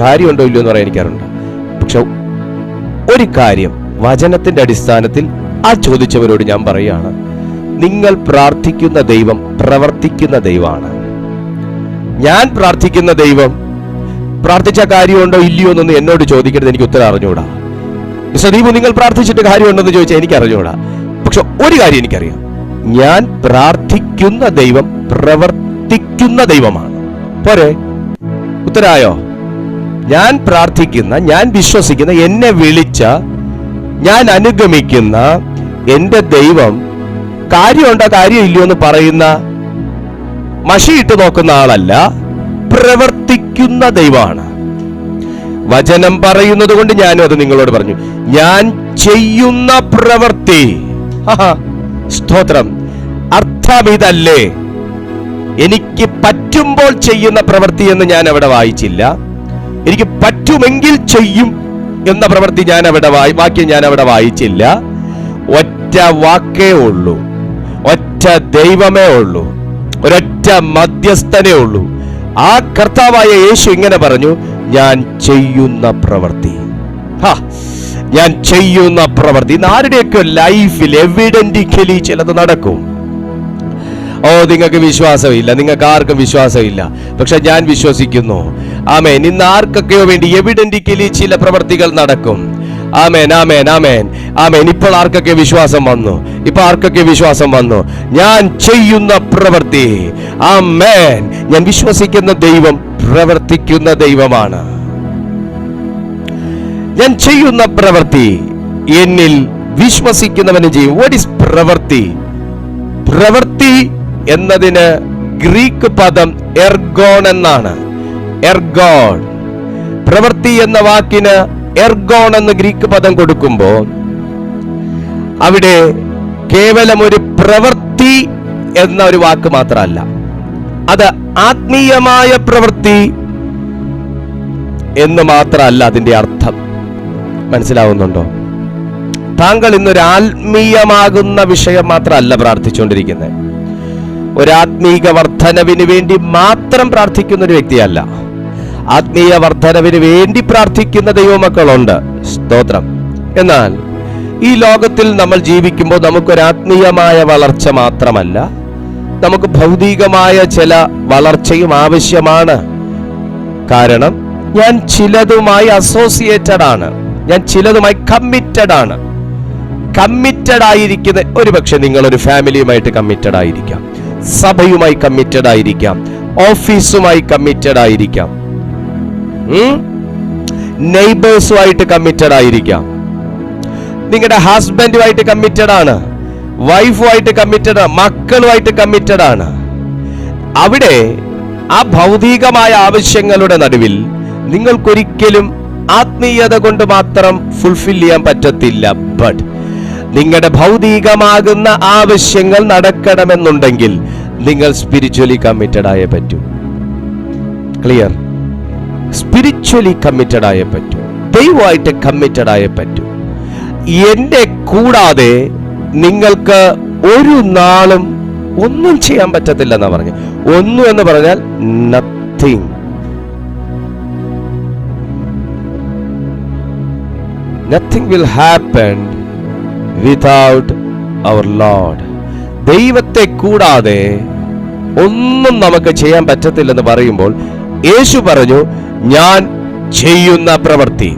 കാര്യമുണ്ടോ ഇല്ലയോ എന്ന് പറയാൻ എനിക്ക് അറിഞ്ഞൂടാ. പക്ഷെ ഒരു കാര്യം വചനത്തിന്റെ അടിസ്ഥാനത്തിൽ ആ ചോദിച്ചവരോട് ഞാൻ പറയാണ്, നിങ്ങൾ പ്രാർത്ഥിക്കുന്ന ദൈവം പ്രവർത്തിക്കുന്ന ദൈവമാണ്. ഞാൻ പ്രാർത്ഥിക്കുന്ന ദൈവം പ്രാർത്ഥിച്ച കാര്യമുണ്ടോ ഇല്ലയോ എന്നൊന്ന് എന്നോട് ചോദിക്കരുത്, എനിക്ക് ഉത്തരം അറിഞ്ഞൂടാ. മിസ്റ്റർ ദീപു, നിങ്ങൾ പ്രാർത്ഥിച്ചിട്ട് കാര്യമുണ്ടെന്ന് ചോദിച്ചാൽ എനിക്ക് അറിഞ്ഞൂടാ. പക്ഷെ ഒരു കാര്യം എനിക്കറിയാം, ഞാൻ പ്രാർത്ഥിക്കുന്ന ദൈവം പ്രവർത്തിക്കുന്ന ദൈവമാണ്. പോരെ? ഉത്തരായോ? ഞാൻ പ്രാർത്ഥിക്കുന്ന, ഞാൻ വിശ്വസിക്കുന്ന, എന്നെ വിളിച്ച, ഞാൻ അനുഗമിക്കുന്ന എന്റെ ദൈവം കാര്യമുണ്ടോ കാര്യമില്ലയോ എന്ന് പറയുന്ന മഷിയിട്ട് നോക്കുന്ന ആളല്ല, പ്രവർത്തിക്കുന്ന ദൈവമാണ്. വചനം പറയുന്നത് കൊണ്ട് ഞാനും അത് നിങ്ങളോട് പറഞ്ഞു. ഞാൻ ചെയ്യുന്ന പ്രവൃത്തി, സ്തോത്രം, അർത്ഥം ഇതല്ലേ? എനിക്ക് പറ്റുമ്പോൾ ചെയ്യുന്ന പ്രവൃത്തി എന്ന് ഞാൻ അവിടെ വായിച്ചില്ല. എനിക്ക് പറ്റുമെങ്കിൽ ചെയ്യും എന്ന പ്രവൃത്തി ഞാൻ അവിടെ വാക്യം ഞാൻ അവിടെ വായിച്ചില്ല. ഒരൊറ്റ വാക്കേ ഉള്ളൂ, ഒറ്റ ദൈവമേ ഉള്ളൂ, ഒരൊറ്റ മധ്യസ്ഥനേ ഉള്ളൂ. ആ കർത്താവായ യേശു ഇങ്ങനെ പറഞ്ഞു, ഞാൻ ചെയ്യുന്ന പ്രവൃത്തി. ഞാൻ ചെയ്യുന്ന പ്രവൃത്തി. ഇന്ന് ആരുടെയൊക്കെ ലൈഫിൽ എവിഡന്റിക്കലി ചിലത് നടക്കും. നിങ്ങൾക്ക് വിശ്വാസമില്ല, നിങ്ങൾക്ക് ആർക്കും വിശ്വാസമില്ല, പക്ഷെ ഞാൻ വിശ്വസിക്കുന്നു. ആമേൻ. ഇന്ന് ആർക്കൊക്കെയോ വേണ്ടി എവിഡന്റിക്കലി ചില പ്രവൃത്തികൾ നടക്കും. ആമേൻ, ആമേൻ, ആമേൻ, ആമേൻ. ഇപ്പോൾ ആർക്കൊക്കെ വിശ്വാസം വന്നു? ഇപ്പൊ ആർക്കൊക്കെ വിശ്വാസം വന്നു? ഞാൻ ചെയ്യുന്ന പ്രവൃത്തി. ആമേൻ. ഞാൻ വിശ്വസിക്കുന്ന ദൈവം പ്രവർത്തിക്കുന്ന ദൈവമാണ്. ഞാൻ ചെയ്യുന്ന പ്രവൃത്തി എന്നിൽ വിശ്വസിക്കുന്നവന് ചെയ്യും. വാട്ട് ഈസ് പ്രവൃത്തി? പ്രവൃത്തി എന്നതിന് ഗ്രീക്ക് പദം എർഗോൺ എന്നാണ്. എർഗോൺ. പ്രവൃത്തി എന്ന വാക്കിന് എർഗോൺ എന്ന് ഗ്രീക്ക് പദം കൊടുക്കുമ്പോൾ അവിടെ കേവലം ഒരു പ്രവൃത്തി എന്ന ഒരു വാക്ക് മാത്രമല്ല, അത് ആത്മീയമായ പ്രവൃത്തി എന്ന് മാത്രമല്ല അതിന്റെ അർത്ഥം. മനസ്സിലാവുന്നുണ്ടോ? താങ്കൾ ഇന്നൊരു ആത്മീയമാകുന്ന വിഷയം മാത്രമല്ല പ്രാർത്ഥിച്ചുകൊണ്ടിരിക്കുന്നത്. ഒരു ആത്മീക വർധനവിന് വേണ്ടി മാത്രം പ്രാർത്ഥിക്കുന്ന ഒരു വ്യക്തിയല്ല. ആത്മീയ വർധനവിന് വേണ്ടി പ്രാർത്ഥിക്കുന്ന ദൈവമക്കളുണ്ട്. സ്തോത്രം. എന്നാൽ ഈ ലോകത്തിൽ നമ്മൾ ജീവിക്കുമ്പോൾ നമുക്കൊരു ആത്മീയമായ വളർച്ച മാത്രമല്ല, നമുക്ക് ഭൗതികമായ ചില വളർച്ചയും ആവശ്യമാണ്. കാരണം ഞാൻ ചിലതുമായി അസോസിയേറ്റഡ് ആണ്, ഞാൻ ചിലതുമായി കമ്മിറ്റഡ് ആണ്. കമ്മിറ്റഡ് ആയിരിക്കുന്ന ഒരുപക്ഷെ നിങ്ങളൊരു ഫാമിലിയുമായിട്ട് കമ്മിറ്റഡ് ആയിരിക്കാം, സഭയുമായി കമ്മിറ്റഡ് ആയിരിക്കാം, ഓഫീസുമായി കമ്മിറ്റഡ് ആയിരിക്കാം, നെയ്ബേഴ്സുമായിട്ട് കമ്മിറ്റഡ് ആയിരിക്കാം, നിങ്ങളുടെ ഹസ്ബൻഡുമായിട്ട് കമ്മിറ്റഡ് ആണ്, വൈഫുമായിട്ട് കമ്മിറ്റഡ് ആണ്, മക്കളുമായിട്ട് കമ്മിറ്റഡ് ആണ്. അവിടെ ആ ഭൗതികമായ ആവശ്യങ്ങളുടെ നടുവിൽ നിങ്ങൾക്കൊരിക്കലും ആത്മീയത കൊണ്ട് മാത്രം ഫുൾഫിൽ ചെയ്യാൻ പറ്റത്തില്ല. ബട്ട് നിങ്ങളുടെ ഭൗതികമാകുന്ന ആവശ്യങ്ങൾ നടക്കണമെന്നുണ്ടെങ്കിൽ നിങ്ങൾ സ്പിരിച്വലി കമ്മിറ്റഡ് ആയേ പറ്റൂ. ക്ലിയർ? സ്പിരിച്വലി കമ്മിറ്റഡ് ആയേ പറ്റൂ, ദൈവമായിട്ട് കമ്മിറ്റഡ് ആയേ പറ്റൂ. എന്നെ കൂടാതെ നിങ്ങൾക്ക് ഒരു നാളും ഒന്നും ചെയ്യാൻ പറ്റത്തില്ലെന്നാ പറഞ്ഞു. ഒന്നും എന്ന് പറഞ്ഞാൽ nothing. Nothing will happen without our Lord. ദൈവത്തെ കൂടാതെ ഒന്നും നമുക്ക് ചെയ്യാൻ പറ്റത്തില്ലെന്ന് പറയുമ്പോൾ യേശു പറഞ്ഞു, ഞാൻ ചെയ്യുന്ന പ്രവൃത്തി.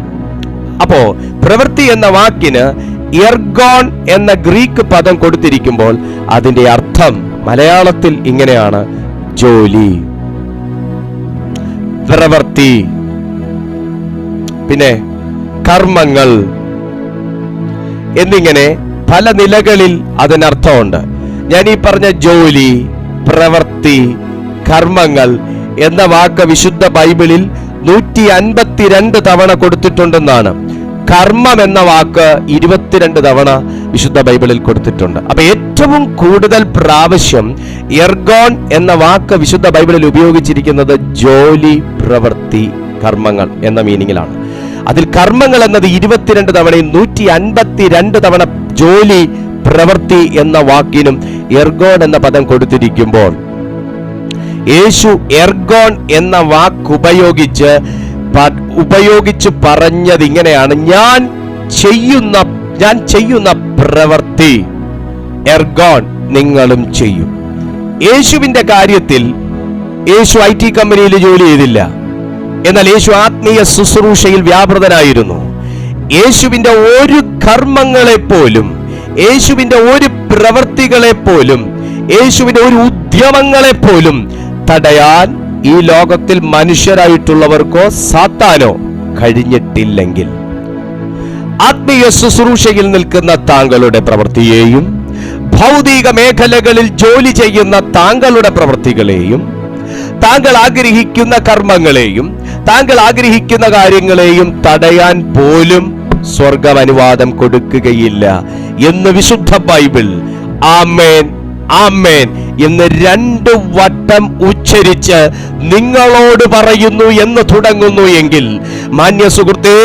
അപ്പോ പ്രവൃത്തി എന്ന വാക്കിന് എർഗോൺ എന്ന ഗ്രീക്ക് പദം കൊടുത്തിരിക്കുമ്പോൾ അതിന്റെ അർത്ഥം മലയാളത്തിൽ ഇങ്ങനെയാണ്: ജോലി, പ്രവൃത്തി, പിന്നെ കർമ്മങ്ങൾ എന്നിങ്ങനെ പല നിലകളിൽ അതിനർത്ഥമുണ്ട്. ഞാൻ ഈ പറഞ്ഞ ജോലി, പ്രവൃത്തി, കർമ്മങ്ങൾ എന്ന വാക്ക് വിശുദ്ധ ബൈബിളിൽ 152 തവണ കൊടുത്തിട്ടുണ്ടെന്നാണ്. കർമ്മം എന്ന വാക്ക് 22 തവണ വിശുദ്ധ ബൈബിളിൽ കൊടുത്തിട്ടുണ്ട്. അപ്പൊ ഏറ്റവും കൂടുതൽ പ്രാവശ്യം എർഗോൺ എന്ന വാക്ക് വിശുദ്ധ ബൈബിളിൽ ഉപയോഗിച്ചിരിക്കുന്നത് ജോലി, പ്രവൃത്തി, കർമ്മങ്ങൾ എന്ന മീനിങ്ങിലാണ്. അതിൽ കർമ്മങ്ങൾ എന്നത് 22 തവണയും 152 തവണ ജോലി, പ്രവൃത്തി എന്ന വാക്കിനും എർഗോൺ എന്ന പദം കൊടുത്തിരിക്കുമ്പോൾ യേശു എർഗോൺ എന്ന വാക്ക് ഉപയോഗിച്ച് പറഞ്ഞത് ഇങ്ങനെയാണ്: ഞാൻ ചെയ്യുന്ന പ്രവൃത്തി എർഗോൺ നിങ്ങളും ചെയ്യും. യേശുവിന്റെ കാര്യത്തിൽ യേശു IT കമ്പനിയിൽ ജോലി ചെയ്തില്ല. എന്നാൽ യേശു ആത്മീയ ശുശ്രൂഷയിൽ വ്യാപൃതനായിരുന്നു. യേശുവിന്റെ ഒരു കർമ്മങ്ങളെപ്പോലും, യേശുവിന്റെ ഒരു പ്രവൃത്തികളെപ്പോലും, യേശുവിന്റെ ഒരു ഉദ്യമങ്ങളെപ്പോലും തടയാൻ ഈ ലോകത്തിൽ മനുഷ്യരായിട്ടുള്ളവർക്കോ സാത്താനോ കഴിഞ്ഞിട്ടില്ലെങ്കിൽ, ആത്മീയ ശുശ്രൂഷയിൽ നിൽക്കുന്ന താങ്കളുടെ പ്രവൃത്തിയെയും ഭൗതിക മേഖലകളിൽ ജോലി ചെയ്യുന്ന താങ്കളുടെ പ്രവൃത്തികളെയും താങ്കൾ ആഗ്രഹിക്കുന്ന കർമ്മങ്ങളെയും താങ്കൾ ആഗ്രഹിക്കുന്ന കാര്യങ്ങളെയും തടയാൻ പോലും സ്വർഗം അനുവാദം കൊടുക്കുകയില്ല എന്ന് വിശുദ്ധ ബൈബിൾ ആമേൻ ആമേൻ എന്ന് 2 വട്ടം ഉച്ചരിച്ച് നിങ്ങളോട് പറയുന്നു എന്ന് തുടങ്ങുന്നു എങ്കിൽ, മാന്യ സുഹൃത്തേ,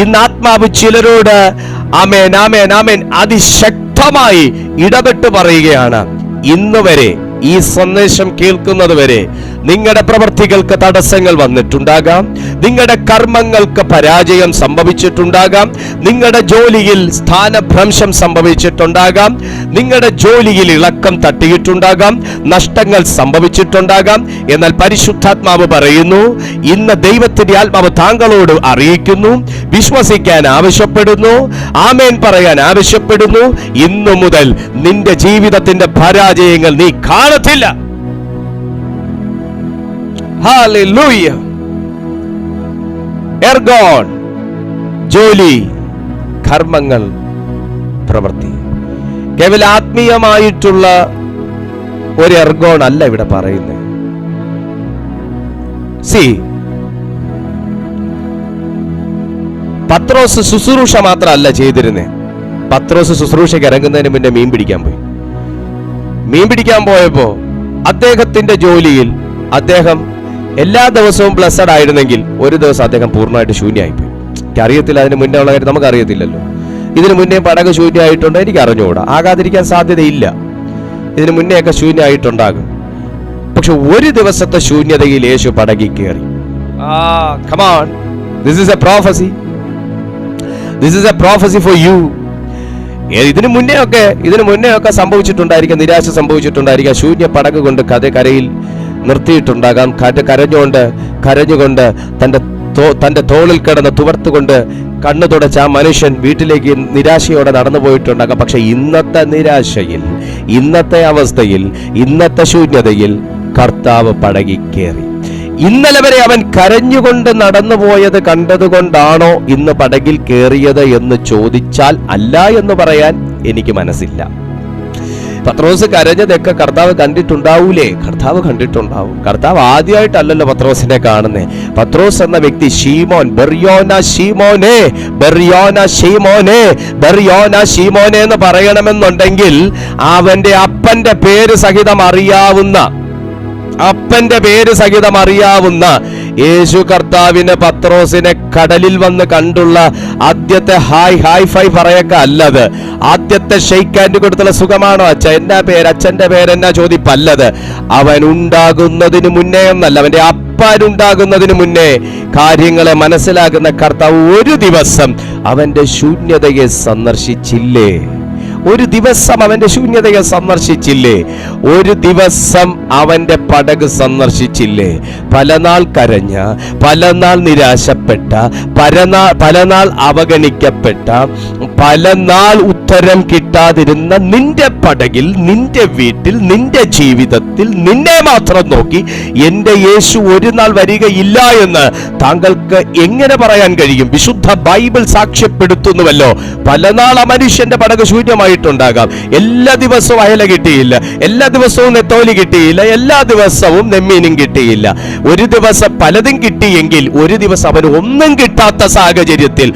ഇന്ന് ആത്മാവ് ചിലരോട് ആമേൻ ആമേൻ ആമേൻ അതിശക്തി ശക്തമായി ഇടപെട്ട് പറയുകയാണ്, ഇന്ന് വരെ ഈ സന്ദേശം കേൾക്കുന്നത് വരെ നിങ്ങളുടെ പ്രവൃത്തികൾക്ക് തടസ്സങ്ങൾ വന്നിട്ടുണ്ടാകാം, നിങ്ങളുടെ കർമ്മങ്ങൾക്ക് പരാജയം സംഭവിച്ചിട്ടുണ്ടാകാം, നിങ്ങളുടെ ജോലിയിൽ സ്ഥാനഭ്രംശം സംഭവിച്ചിട്ടുണ്ടാകാം, നിങ്ങളുടെ ജോലിയിൽ ഇളക്കം തട്ടിയിട്ടുണ്ടാകാം, നഷ്ടങ്ങൾ സംഭവിച്ചിട്ടുണ്ടാകാം. എന്നാൽ പരിശുദ്ധാത്മാവ് പറയുന്നു, ഇന്ന് ദൈവത്തിന്റെ ആത്മാവ് താങ്കളോട് അറിയിക്കുന്നു, വിശ്വസിക്കാൻ ആവശ്യപ്പെടുന്നു, ആമേൻ പറയാൻ ആവശ്യപ്പെടുന്നു. ഇന്നു മുതൽ നിന്റെ ജീവിതത്തിന്റെ പരാജയങ്ങൾ നീ കാണത്തില്ല. ഹല്ലേലൂയ. എർഗോൺ, ജോലി, കർമ്മങ്ങൾ, പ്രവൃത്തി. കേവലം ആത്മീയമായിട്ടുള്ള ഒരു എർഗോൺ അല്ല ഇവിടെ പറയുന്നത്. പത്രോസ് ശുശ്രൂഷ മാത്രമല്ല ചെയ്തിരുന്നേ. പത്രോസ് ശുശ്രൂഷയ്ക്ക് ഇറങ്ങുന്നതിന് മുന്നേ മീൻ പിടിക്കാൻ പോയപ്പോ അദ്ദേഹത്തിന്റെ ജോലിയിൽ അദ്ദേഹം എല്ലാ ദിവസവും ബ്ലെസ്സഡ് ആയിരുന്നെങ്കിൽ ഒരു ദിവസം അദ്ദേഹം പൂർണ്ണമായിട്ട് ശൂന്യമായിപ്പോയി. എനിക്കറിയത്തില്ല, അതിന് മുന്നേ ഉള്ള കാര്യം നമുക്കറിയത്തില്ലല്ലോ. ഇതിനു മുന്നേ പടക് ശൂന്യമായിട്ടുണ്ടോ എനിക്ക് അറിഞ്ഞുകൂടാ, ആകാതിരിക്കാൻ സാധ്യതയില്ല. ഇതിനു മുന്നേ ഒക്കെ ശൂന്യമായിട്ടുണ്ടാകും. പക്ഷെ ഒരു ദിവസത്തെ ശൂന്യതയിൽ യേശു പടകിൽ കയറി. Come on, this is a prophecy. This is a prophecy for you. ഇതിനു മുന്നേ ഒക്കെ സംഭവിച്ചിട്ടുണ്ടായിരിക്കാം, നിരാശ സംഭവിച്ചിട്ടുണ്ടായിരിക്കാം. ശൂന്യ പടക് കൊണ്ട് കരയിൽ നിർത്തിയിട്ടുണ്ടാകാം. കരഞ്ഞുകൊണ്ട് തന്റെ തോളിൽ കിടന്ന് തുവർത്തുകൊണ്ട് കണ്ണു തുടച്ച് ആ മനുഷ്യൻ വീട്ടിലേക്ക് നിരാശയോടെ നടന്നു പോയിട്ടുണ്ടാകാം. പക്ഷെ ഇന്നത്തെ നിരാശയിൽ, ഇന്നത്തെ അവസ്ഥയിൽ, ഇന്നത്തെ ശൂന്യതയിൽ കർത്താവ് പടകിൽ കയറി. ഇന്നലെ വരെ അവൻ കരഞ്ഞുകൊണ്ട് നടന്നുപോയത് കണ്ടതുകൊണ്ടാണോ ഇന്ന് പടകിൽ കയറിയത് എന്ന് ചോദിച്ചാൽ അല്ല എന്ന് പറയാൻ എനിക്ക് മനസ്സില്ല. പത്രോസ് കരഞ്ഞതൊക്കെ കർത്താവ് കണ്ടിട്ടുണ്ടാവൂലേ? കർത്താവ് കണ്ടിട്ടുണ്ടാവും. കർത്താവ് ആദ്യമായിട്ടല്ലല്ലോ പത്രോസിനെ കാണുന്നേ. പത്രോസ് എന്ന വ്യക്തി ഷീമോൻ, ബെർയോന ഷീമോനെ എന്ന് പറയണമെന്നുണ്ടെങ്കിൽ അവന്റെ അപ്പന്റെ പേര് സഹിതം അറിയാവുന്ന യേശു കർത്താവിന് പത്രോസിനെ കടലിൽ വന്ന് കണ്ടുള്ള ആദ്യത്തെ ഹായ് ഫൈ പറയൊക്കെ അല്ലത്. ആദ്യത്തെ ഷെയ്ക്ക് ഹാൻഡ് കൊടുത്തുള്ള സുഖമാണോ അച്ഛന്റെ പേരെന്നാ ചോദിപ്പല്ലത്. അവൻ ഉണ്ടാകുന്നതിന് മുന്നേ എന്നല്ല, അവന്റെ അപ്പനുണ്ടാകുന്നതിന് മുന്നേ കാര്യങ്ങളെ മനസ്സിലാക്കുന്ന കർത്താവ് ഒരു ദിവസം അവന്റെ ശൂന്യതയെ സന്ദർശിച്ചില്ലേ? ഒരു ദിവസം അവന്റെ ശൂന്യതയെ സന്ദർശിച്ചില്ലേ? ഒരു ദിവസം അവന്റെ പടക് സന്ദർശിച്ചില്ലേ? പലനാൾ കരഞ്ഞ, പലനാൾ നിരാശപ്പെട്ട, പലനാൾ അവഗണിക്കപ്പെട്ട, പലനാൾ ഉത്തരം കിട്ടാതിരുന്ന നിന്റെ പടകിൽ, നിന്റെ വീട്ടിൽ, നിന്റെ ജീവിതത്തിൽ നിന്നെ മാത്രം നോക്കി എന്റെ യേശു ഒരു നാൾ വരികയില്ല എന്ന് താങ്കൾക്ക് എങ്ങനെ പറയാൻ കഴിയും? വിശുദ്ധ ബൈബിൾ സാക്ഷ്യപ്പെടുത്തുന്നുവല്ലോ. പലനാൾ ആ മനുഷ്യന്റെ പടക് ശൂന്യമായിട്ടുണ്ടാകാം. എല്ലാ ദിവസവും അയല കിട്ടിയില്ല, എല്ലാ ദിവസവും നെത്തോലി കിട്ടിയില്ല, എല്ലാ ദിവസവും നെമ്മീനും കിട്ടിയില്ല. ഒരു ദിവസം പലതും കിട്ടിയെങ്കിൽ ഒരു ദിവസം അവന് ഒന്നും കിട്ടാത്ത സാഹചര്യത്തിൽ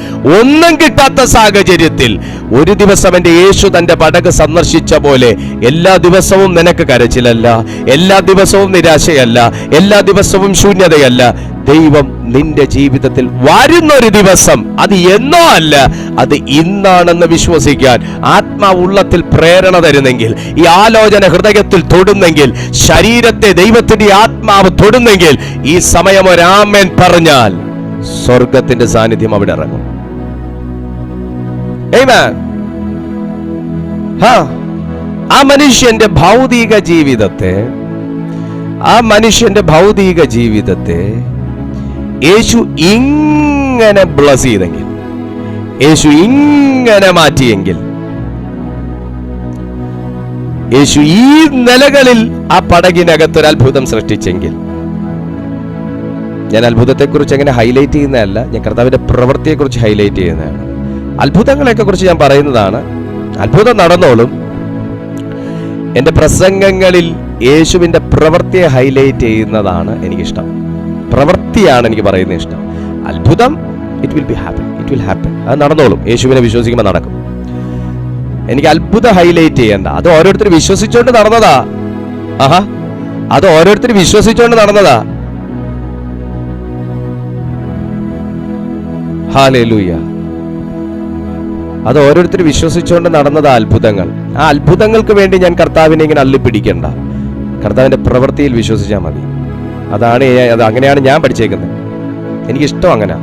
ഒരു ദിവസം അവന്റെ യേശു തന്റെ പടക് സന്ദർശിച്ച പോലെ എല്ലാ ദിവസവും നിനക്ക് കരച്ചിലല്ല, എല്ലാ ദിവസവും നിരാശയല്ല, എല്ലാ ദിവസവും ശൂന്യതയല്ല. ദൈവം നിന്റെ ജീവിതത്തിൽ വരുന്നൊരു ദിവസം, അത് എന്നോ അല്ല, അത് ഇന്നാണെന്ന് വിശ്വസിക്കാൻ ആത്മാവ് ഉള്ളത്തിൽ പ്രേരണ തരുന്നെങ്കിൽ, ഈ ആലോചന ഹൃദയത്തിൽ തൊടുന്നെങ്കിൽ, ശരീരത്തെ ദൈവത്തിന്റെ ആത്മാവ് തൊടുന്നെങ്കിൽ, ഈ സമയം ഒരാമേൻ പറഞ്ഞാൽ സ്വർഗത്തിന്റെ സാന്നിധ്യം അവിടെ ഇറങ്ങും. ആ മനുഷ്യന്റെ ഭൗതിക ജീവിതത്തെ യേശു ഇങ്ങനെ ബ്ലസ് ചെയ്തെങ്കിൽ, യേശു ഇങ്ങനെ മാറ്റിയെങ്കിൽ, യേശു ഈ നിലകളിൽ ആ പടകിനകത്തൊരു അത്ഭുതം സൃഷ്ടിച്ചെങ്കിൽ, ഞാൻ അത്ഭുതത്തെക്കുറിച്ച് എങ്ങനെ ഹൈലൈറ്റ് ചെയ്യുന്നതല്ല, ഞാൻ കർത്താവിന്റെ പ്രവൃത്തിയെക്കുറിച്ച് ഹൈലൈറ്റ് ചെയ്യുന്നതാണ്. അത്ഭുതങ്ങളെയൊക്കെ കുറിച്ച് ഞാൻ പറയുന്നതാണ്. അത്ഭുതം നടന്നോളും. എൻ്റെ പ്രസംഗങ്ങളിൽ യേശുവിൻ്റെ പ്രവൃത്തിയെ ഹൈലൈറ്റ് ചെയ്യുന്നതാണ് എനിക്കിഷ്ടം. പ്രവൃത്തിയാണ് എനിക്ക് പറയുന്നത് ഇഷ്ടം. അത്ഭുതം ഇറ്റ് വിൽ ഹാപ്പൻ, അത് നടന്നോളും. യേശുവിനെ വിശ്വസിക്കുമ്പോൾ നടക്കും. എനിക്ക് അത്ഭുതം ഹൈലൈറ്റ് ചെയ്യണ്ട. അത് ഓരോരുത്തർ വിശ്വസിച്ചുകൊണ്ട് നടന്നതാ. അത് ഓരോരുത്തർ വിശ്വസിച്ചുകൊണ്ട് നടന്നതാ. ഹല്ലേലൂയ. അത് ഓരോരുത്തർ വിശ്വസിച്ചുകൊണ്ട് നടന്നത് അത്ഭുതങ്ങൾ. ആ അത്ഭുതങ്ങൾക്ക് വേണ്ടി ഞാൻ കർത്താവിനെ ഇങ്ങനെ അള്ളിപ്പിടിക്കണ്ട. കർത്താവിൻ്റെ പ്രവൃത്തിയിൽ വിശ്വസിച്ചാൽ മതി. അങ്ങനെയാണ് ഞാൻ പഠിച്ചേക്കുന്നത്. എനിക്കിഷ്ടം അങ്ങനെ,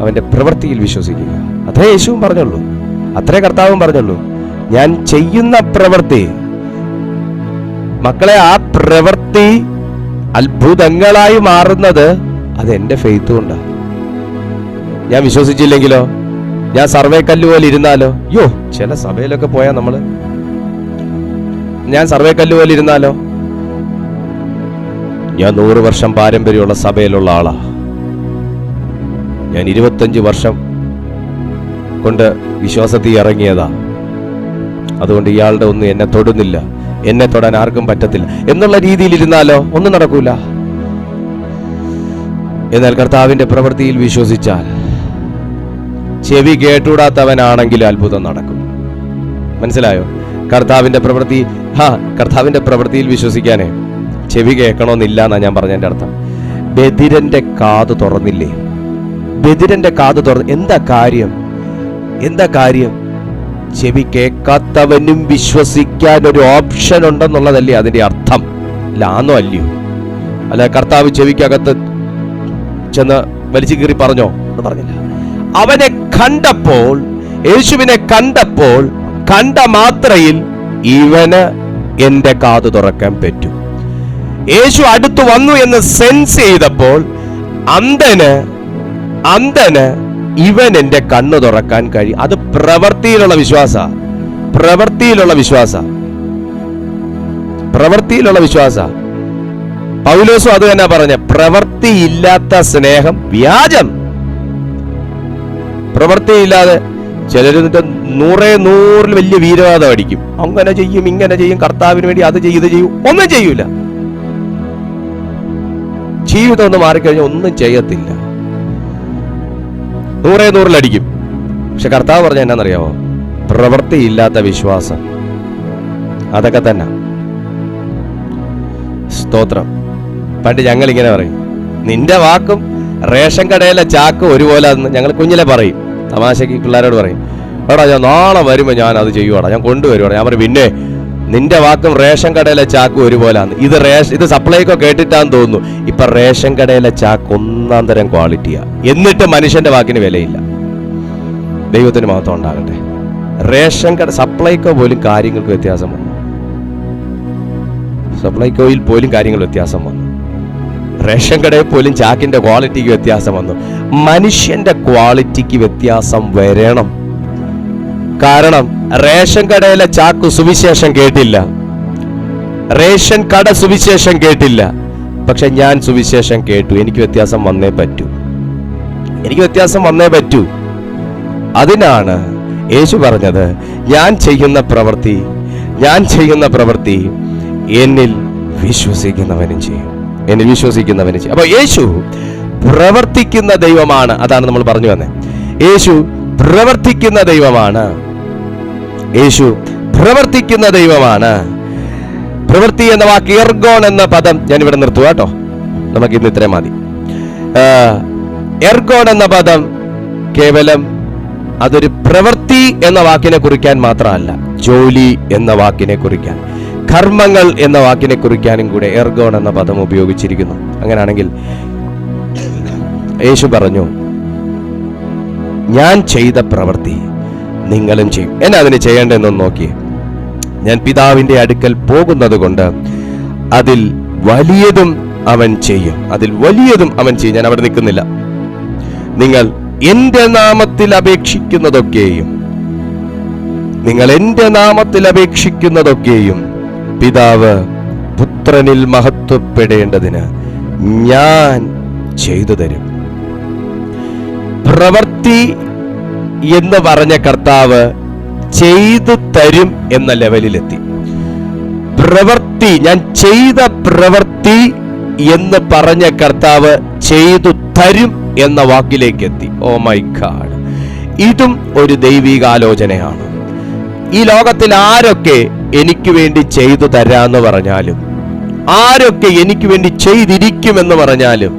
അവൻ്റെ പ്രവൃത്തിയിൽ വിശ്വസിക്കുക. അത്രേ യേശുവും പറഞ്ഞുള്ളൂ, അത്രേ കർത്താവും പറഞ്ഞുള്ളൂ. ഞാൻ ചെയ്യുന്ന പ്രവൃത്തി, മക്കളെ, ആ പ്രവൃത്തി അത്ഭുതങ്ങളായി മാറുന്നത് അതെന്റെ ഫെയ്ത്ത് കൊണ്ടാണ്. ഞാൻ വിശ്വസിച്ചില്ലെങ്കിലോ, ഞാൻ സർവേ കല്ല് പോലെ ഇരുന്നാലോ, ചില സഭയിലൊക്കെ പോയാൽ ഞാൻ സർവേ കല്ല് പോലെ ഇരുന്നാലോ, ഞാൻ 100 വർഷം പാരമ്പര്യമുള്ള സഭയിലുള്ള ആളാ, ഞാൻ 25 വർഷം കൊണ്ട് വിശ്വാസത്തിൽ ഇറങ്ങിയതാ, അതുകൊണ്ട് ഇയാളുടെ ഒന്നും എന്നെ തൊടുന്നില്ല, എന്നെ തൊടാൻ ആർക്കും പറ്റത്തില്ല എന്നുള്ള രീതിയിൽ ഇരുന്നാലോ ഒന്നും നടക്കൂല. എന്നാൽ കർത്താവിന്റെ പ്രവൃത്തിയിൽ വിശ്വസിച്ചാൽ, ചെവി കേട്ടുകൂടാത്തവനാണെങ്കിൽ അത്ഭുതം നടക്കും. മനസ്സിലായോ? കർത്താവിന്റെ പ്രവൃത്തിയിൽ വിശ്വസിക്കാനേ ചെവി കേൾക്കണമെന്നില്ല എന്നാ ഞാൻ പറഞ്ഞതിന്റെ അർത്ഥം. ബധിരന്റെ കാത് തുറന്നില്ലേ? ബധിരന്റെ കാത് തുറന്ന് എന്താ കാര്യം? ചെവി കേൾക്കാത്തവനും വിശ്വസിക്കാൻ ഒരു ഓപ്ഷൻ ഉണ്ടെന്നുള്ളതല്ലേ അതിന്റെ അർത്ഥം. ലാന്നോ അല്ലയോ? അല്ല കർത്താവ് ചെവിക്കകത്ത് ചെന്ന് വലിച്ചു കീറി പറഞ്ഞോ? പറഞ്ഞില്ല. അവനെ കണ്ടപ്പോൾ, യേശുവിനെ കണ്ടപ്പോൾ, കണ്ട മാത്രയിൽ ഇവന് എന്റെ കാത് തുറക്കാൻ പറ്റും. യേശു അടുത്തു വന്നു എന്ന് സെൻസ് ചെയ്തപ്പോൾ അന്ധന് ഇവൻ എന്റെ കണ്ണ് തുറക്കാൻ കഴിയും. അത് പ്രവൃത്തിയിലുള്ള വിശ്വാസ. പൗലോസും അത് തന്നെ പറഞ്ഞ, പ്രവൃത്തിയില്ലാത്ത സ്നേഹം വ്യാജം. പ്രവൃത്തിയില്ലാതെ ചിലർ 100 വലിയ വീരവാദം അടിക്കും. അങ്ങനെ ചെയ്യും, ഇങ്ങനെ ചെയ്യും, കർത്താവിന് വേണ്ടി അത് ചെയ്യും, ഇത് ചെയ്യും. ഒന്നും ചെയ്യൂല. ജീവിതം ഒന്ന് മാറിക്കഴിഞ്ഞാൽ ഒന്നും ചെയ്യത്തില്ല. 100 അടിക്കും. പക്ഷെ കർത്താവ് പറഞ്ഞ എന്നാന്നറിയാമോ? പ്രവൃത്തിയില്ലാത്ത വിശ്വാസം. അതൊക്കെ തന്നെ. സ്തോത്രം. പണ്ട് ഞങ്ങൾ ഇങ്ങനെ പറയും, നിന്റെ വാക്കും റേഷൻ കടയിലെ ചാക്ക് ഒരുപോലെ ഞങ്ങൾ കുഞ്ഞിലെ പറയും, തമാശക്ക് പിള്ളേരോട് പറയും, എടാ ഞാൻ നാളെ വരുമ്പോൾ ഞാൻ അത് ചെയ്യുവാടാ, ഞാൻ കൊണ്ടുവരുവാടാ. ഞാൻ പറയും, പിന്നെ നിന്റെ വാക്കും റേഷൻ കടയിലെ ചാക്ക് ഒരുപോലാന്ന്. ഇത് സപ്ലൈക്കോ കേട്ടിട്ടാന്ന് തോന്നുന്നു. ഇപ്പൊ റേഷൻ കടയിലെ ചാക്ക് ഒന്നാം തരം ക്വാളിറ്റിയാ. എന്നിട്ട് മനുഷ്യന്റെ വാക്കിന് വിലയില്ല. ദൈവത്തിന് മഹത്വം ഉണ്ടാകട്ടെ. റേഷൻ കട, സപ്ലൈക്കോ പോലും കാര്യങ്ങൾക്ക് വ്യത്യാസം വന്നു. സപ്ലൈക്കോയിൽ പോലും കാര്യങ്ങൾ വ്യത്യാസം വന്നു. റേഷൻ കടയിൽ പോലും ചാക്കിന്റെ ക്വാളിറ്റിക്ക് വ്യത്യാസം വന്നു. മനുഷ്യന്റെ ക്വാളിറ്റിക്ക് വ്യത്യാസം വരണം. കാരണം റേഷൻ കടയിലെ ചാക്ക് സുവിശേഷം കേട്ടില്ല, റേഷൻ കട സുവിശേഷം കേട്ടില്ല. പക്ഷെ ഞാൻ സുവിശേഷം കേട്ടു. എനിക്ക് വ്യത്യാസം വന്നേ പറ്റൂ. അതിനാണ് യേശു പറഞ്ഞത്, ഞാൻ ചെയ്യുന്ന പ്രവൃത്തി എന്നിൽ വിശ്വസിക്കുന്നവനും ചെയ്യും. അപ്പൊ യേശു പ്രവർത്തിക്കുന്ന ദൈവമാണ്. അതാണ് നമ്മൾ പറഞ്ഞു വന്നത്. യേശു പ്രവർത്തിക്കുന്ന ദൈവമാണ്. പ്രവൃത്തി എന്ന വാക്ക്, എർഗോൺ എന്ന പദം ഞാൻ ഇവിടെ നിർത്തുക കേട്ടോ. നമുക്ക് ഇന്ന് ഇത്രയും മതി. എർഗോൺ എന്ന പദം കേവലം അതൊരു പ്രവൃത്തി എന്ന വാക്കിനെ കുറിക്കാൻ മാത്രമല്ല, ജോലി എന്ന വാക്കിനെ കുറിക്കാൻ, കർമ്മങ്ങൾ എന്ന വാക്കിനെ കുറിക്കാനും കൂടെ എർഗോൺ എന്ന പദം ഉപയോഗിച്ചിരിക്കുന്നു. അങ്ങനെയാണെങ്കിൽ യേശു പറഞ്ഞു, ഞാൻ ചെയ്ത പ്രവൃത്തി നിങ്ങളും ചെയ്യും. എന്നെ അതിന് ചെയ്യേണ്ടതെന്നൊന്ന് നോക്കിയേ. ഞാൻ പിതാവിന്റെ അടുക്കൽ പോകുന്നത് കൊണ്ട് അതിൽ വലിയതും അവൻ ചെയ്യും. ഞാൻ അവിടെ നിൽക്കുന്നില്ല. നിങ്ങൾ എന്റെ നാമത്തിൽ അപേക്ഷിക്കുന്നതൊക്കെയും പിതാവ് പുത്രനിൽ മഹത്വപ്പെടേണ്ടതിന് ഞാൻ ചെയ്തു തരും. പ്രവൃത്തി എന്ന് പറഞ്ഞ കർത്താവ് ചെയ്തു തരും എന്ന ലെവലിലെത്തി. ഞാൻ ചെയ്ത പ്രവൃത്തി എന്ന് പറഞ്ഞ കർത്താവ് ചെയ്തു തരും എന്ന വാക്കിലേക്ക് എത്തി. ഓ മൈ ഗാഡ്, ഇതും ഒരു ദൈവികാലോചനയാണ്. ഈ ലോകത്തിൽ ആരൊക്കെ എനിക്ക് വേണ്ടി ചെയ്തു തരാന്ന് പറഞ്ഞാലും, ആരൊക്കെ എനിക്ക് വേണ്ടി ചെയ്തിരിക്കുമെന്ന് പറഞ്ഞാലും,